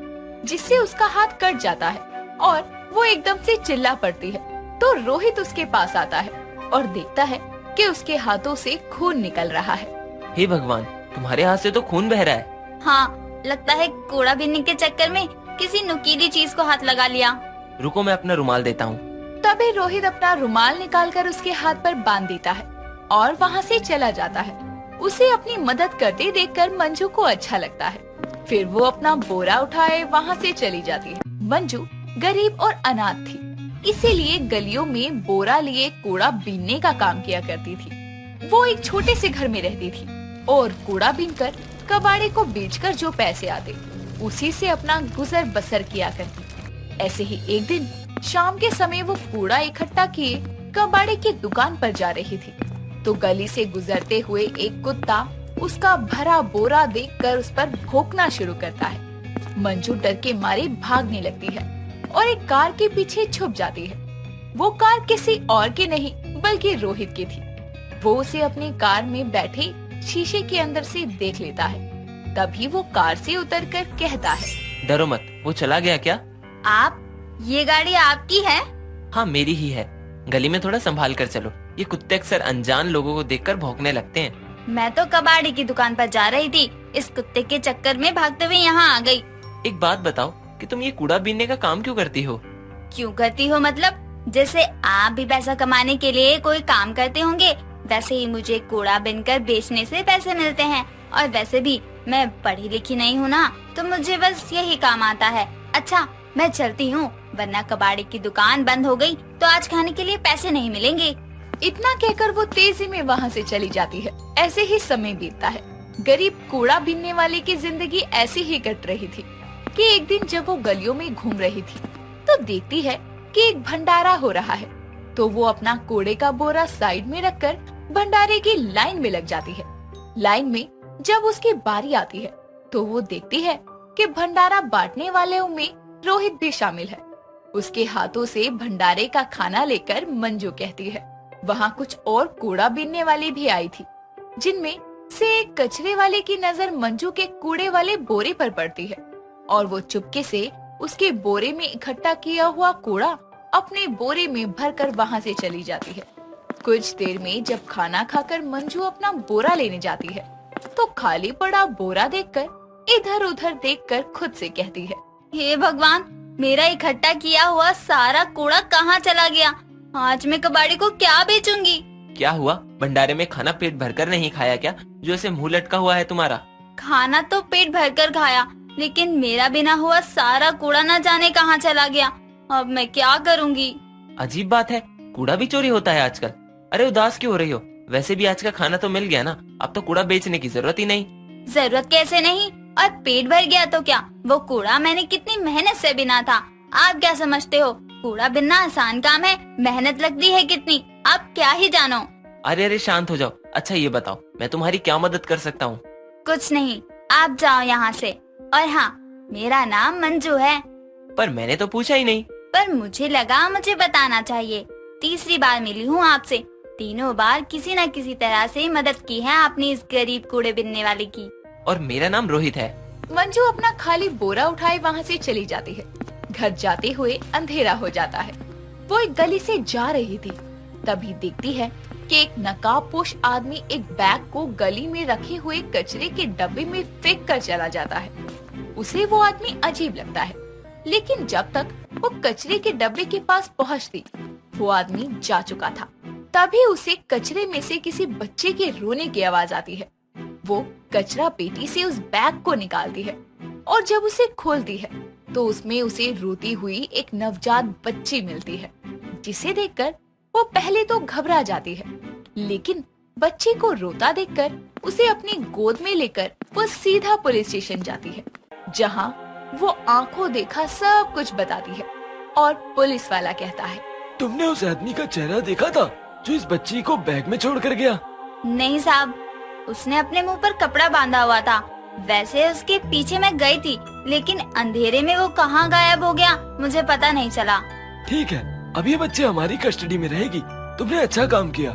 जिससे उसका हाथ कट जाता है और वो एकदम से चिल्ला पड़ती है। तो रोहित उसके पास आता है और देखता है कि उसके हाथों से खून निकल रहा है। हे भगवान, तुम्हारे हाथ से तो खून बह रहा है। हाँ, लगता है कूड़ा बीनने के चक्कर में किसी नुकीली चीज को हाथ लगा लिया। रुको मैं अपना रुमाल देता हूँ। तभी रोहित अपना रुमाल निकालकर उसके हाथ पर बांध देता है और वहाँ से चला जाता है। उसे अपनी मदद करते देखकर मंजू को अच्छा लगता है। फिर वो अपना बोरा उठाए वहाँ से चली जाती है। मंजू गरीब और अनाथ थी, इसीलिए गलियों में बोरा लिए कूड़ा बीनने का काम किया करती थी। वो एक छोटे से घर में रहती थी और कूड़ा बीनकर कबाड़े को बेचकर जो पैसे आते उसी से अपना गुजर बसर किया करती। ऐसे ही एक दिन शाम के समय वो कूड़ा इकट्ठा किए कबाड़े की दुकान पर जा रही थी, तो गली से गुजरते हुए एक कुत्ता उसका भरा बोरा देखकर उस पर भौंकना शुरू करता है। मंजू डर के मारे भागने लगती है और एक कार के पीछे छुप जाती है। वो कार किसी और की नहीं बल्कि रोहित की थी। वो उसे अपनी कार में बैठे शीशे के अंदर से देख लेता है। तभी वो कार से उतरकर कहता है, डरो मत, वो चला गया क्या? आप? ये गाड़ी आपकी है? हाँ मेरी ही है। गली में थोड़ा संभाल कर चलो, ये कुत्ते अक्सर अनजान लोगों को देखकर भौंकने लगते हैं। मैं तो कबाड़ी की दुकान पर जा रही थी, इस कुत्ते के चक्कर में भागते हुए यहाँ आ गई। एक बात बताओ कि तुम ये कूड़ा बीनने का काम क्यों करती हो? क्यों करती हो मतलब? जैसे आप भी पैसा कमाने के लिए कोई काम करते होंगे, वैसे ही मुझे कूड़ा बीनकर बेचने से पैसे मिलते हैं। और वैसे भी मैं पढ़ी लिखी नहीं हूँ ना, तो मुझे बस यही काम आता है। अच्छा मैं चलती हूँ, वरना कबाड़ी की दुकान बंद हो गई तो आज खाने के लिए पैसे नहीं मिलेंगे। इतना कहकर वो तेजी में वहाँ से चली जाती है। ऐसे ही समय बीतता है। गरीब कूड़ा बीनने वाले की जिंदगी ऐसी ही कट रही थी कि एक दिन जब वो गलियों में घूम रही थी तो देखती है कि एक भंडारा हो रहा है। तो वो अपना कूड़े का बोरा साइड में रखकर भंडारे की लाइन में लग जाती है। लाइन में जब उसकी बारी आती है तो वो देखती है कि भंडारा बांटने वालों में रोहित भी शामिल है। उसके हाथों से भंडारे का खाना लेकर मंजू कहती है, वहाँ कुछ और कूड़ा बीनने वाली भी आई थी, जिनमें से एक कचरे वाले की नजर मंजू के कूड़े वाले बोरे पर पड़ती है और वो चुपके से उसके बोरे में इकट्ठा किया हुआ कूड़ा अपने बोरे में भरकर वहाँ से चली जाती है। कुछ देर में जब खाना खाकर मंजू अपना बोरा लेने जाती है तो खाली पड़ा बोरा देखकर इधर उधर देखकर खुद से कहती है, हे भगवान, मेरा इकट्ठा किया हुआ सारा कूड़ा कहाँ चला गया? आज मैं कबाड़ी को क्या बेचूंगी? क्या हुआ? भंडारे में खाना पेट भरकर नहीं खाया क्या, जो ऐसे मुंह लटका हुआ है तुम्हारा? खाना तो पेट भरकर खाया, लेकिन मेरा बिना हुआ सारा कूड़ा न जाने कहाँ चला गया। अब मैं क्या करूँगी? अजीब बात है, कूड़ा भी चोरी होता है आजकल। अरे उदास क्यों हो रही हो? वैसे भी आज का खाना तो मिल गया ना, अब तो कूड़ा बेचने की जरूरत ही नहीं। जरूरत कैसे नहीं, और पेट भर गया तो क्या? वो कूड़ा मैंने कितनी मेहनत से बिना था। आप क्या समझते हो? कूड़ा बिनना आसान काम है, मेहनत लगती है कितनी, आप क्या ही जानो। अरे शांत हो जाओ। अच्छा ये बताओ, मैं तुम्हारी क्या मदद कर सकता हूँ? कुछ नहीं, आप जाओ यहाँ से। और हाँ, मेरा नाम मंजू है। पर मैंने तो पूछा ही नहीं। पर मुझे लगा मुझे बताना चाहिए। तीसरी बार मिली हूँ आपसे, तीनों बार किसी न किसी तरह से मदद की है आपने इस गरीब कूड़े बिनने वाले की। और मेरा नाम रोहित है। मंजू अपना खाली बोरा उठाए वहाँ से चली जाती है। घर जाते हुए अंधेरा हो जाता है। वो एक गली से जा रही थी, तभी देखती है कि एक नकाबपोश आदमी एक बैग को गली में रखे हुए कचरे के डब्बे में फेंक कर चला जाता है। उसे वो आदमी अजीब लगता है, लेकिन जब तक वो कचरे के डब्बे के पास पहुंचती, वो आदमी जा चुका था। तभी उसे कचरे में से किसी बच्चे के रोने की आवाज आती है। वो कचरा पेटी से उस बैग को निकालती है और जब उसे खोलती है तो उसमें उसे रोती हुई एक नवजात बच्ची मिलती है, जिसे देखकर वो पहले तो घबरा जाती है, लेकिन बच्ची को रोता देखकर उसे अपनी गोद में लेकर वो सीधा पुलिस स्टेशन जाती है, जहां वो आंखों देखा सब कुछ बताती है। और पुलिस वाला कहता है, तुमने उस आदमी का चेहरा देखा था जो इस बच्ची को बैग में छोड़ कर गया? नहीं साहब, उसने अपने मुंह पर कपड़ा बांधा हुआ था। वैसे उसके पीछे मैं गई थी, लेकिन अंधेरे में वो कहाँ गायब हो गया मुझे पता नहीं चला। ठीक है, अब ये बच्ची हमारी कस्टडी में रहेगी। तुमने अच्छा काम किया।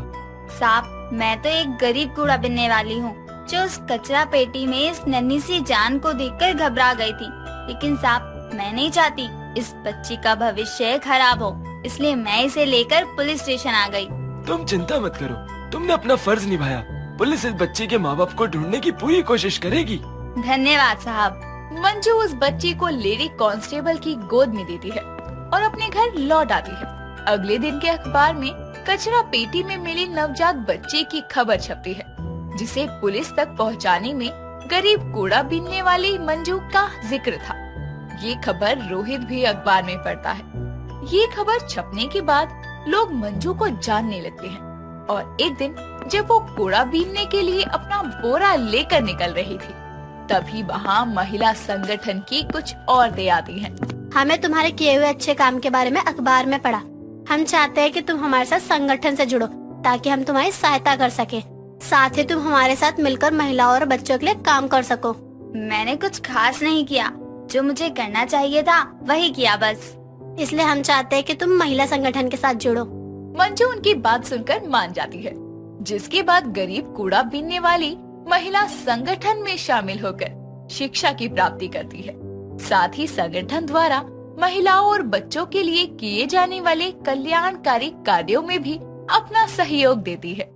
साहब, मैं तो एक गरीब कूड़ा बिनने वाली हूँ, जो उस कचरा पेटी में इस नन्ही सी जान को देखकर घबरा गई थी। लेकिन साहब, मैं नहीं चाहती इस बच्ची का भविष्य खराब हो, इसलिए मैं इसे लेकर पुलिस स्टेशन आ गई। तुम चिंता मत करो, तुमने अपना फर्ज निभाया। पुलिस इस बच्चे के माँ बाप को ढूंढने की पूरी कोशिश करेगी। धन्यवाद साहब। मंजू उस बच्ची को लेडी कांस्टेबल की गोद में देती है और अपने घर लौट आती है। अगले दिन के अखबार में कचरा पेटी में मिली नवजात बच्चे की खबर छपती है, जिसे पुलिस तक पहुंचाने में गरीब कूड़ा बीनने वाली मंजू का जिक्र था। ये खबर रोहित भी अखबार में पढ़ता है। ये खबर छपने के बाद लोग मंजू को जानने लगते हैं और एक दिन जब वो कूड़ा बीनने के लिए अपना बोरा लेकर निकल रही थी, तभी वहाँ महिला संगठन की कुछ औरतें आती हैं। हमें तुम्हारे किए हुए अच्छे काम के बारे में अखबार में पढ़ा। हम चाहते हैं कि तुम हमारे साथ संगठन से जुड़ो, ताकि हम तुम्हारी सहायता कर सके। साथ ही तुम हमारे साथ मिलकर महिलाओं और बच्चों के लिए काम कर सको। मैंने कुछ खास नहीं किया, जो मुझे करना चाहिए था वही किया बस। इसलिए हम चाहते हैं कि तुम महिला संगठन के साथ जुड़ो। मंजू उनकी बात सुनकर मान जाती है, जिसके बाद गरीब कूड़ा बीनने वाली महिला संगठन में शामिल होकर शिक्षा की प्राप्ति करती है। साथ ही संगठन द्वारा महिलाओं और बच्चों के लिए किए जाने वाले कल्याणकारी कार्यों में भी अपना सहयोग देती है।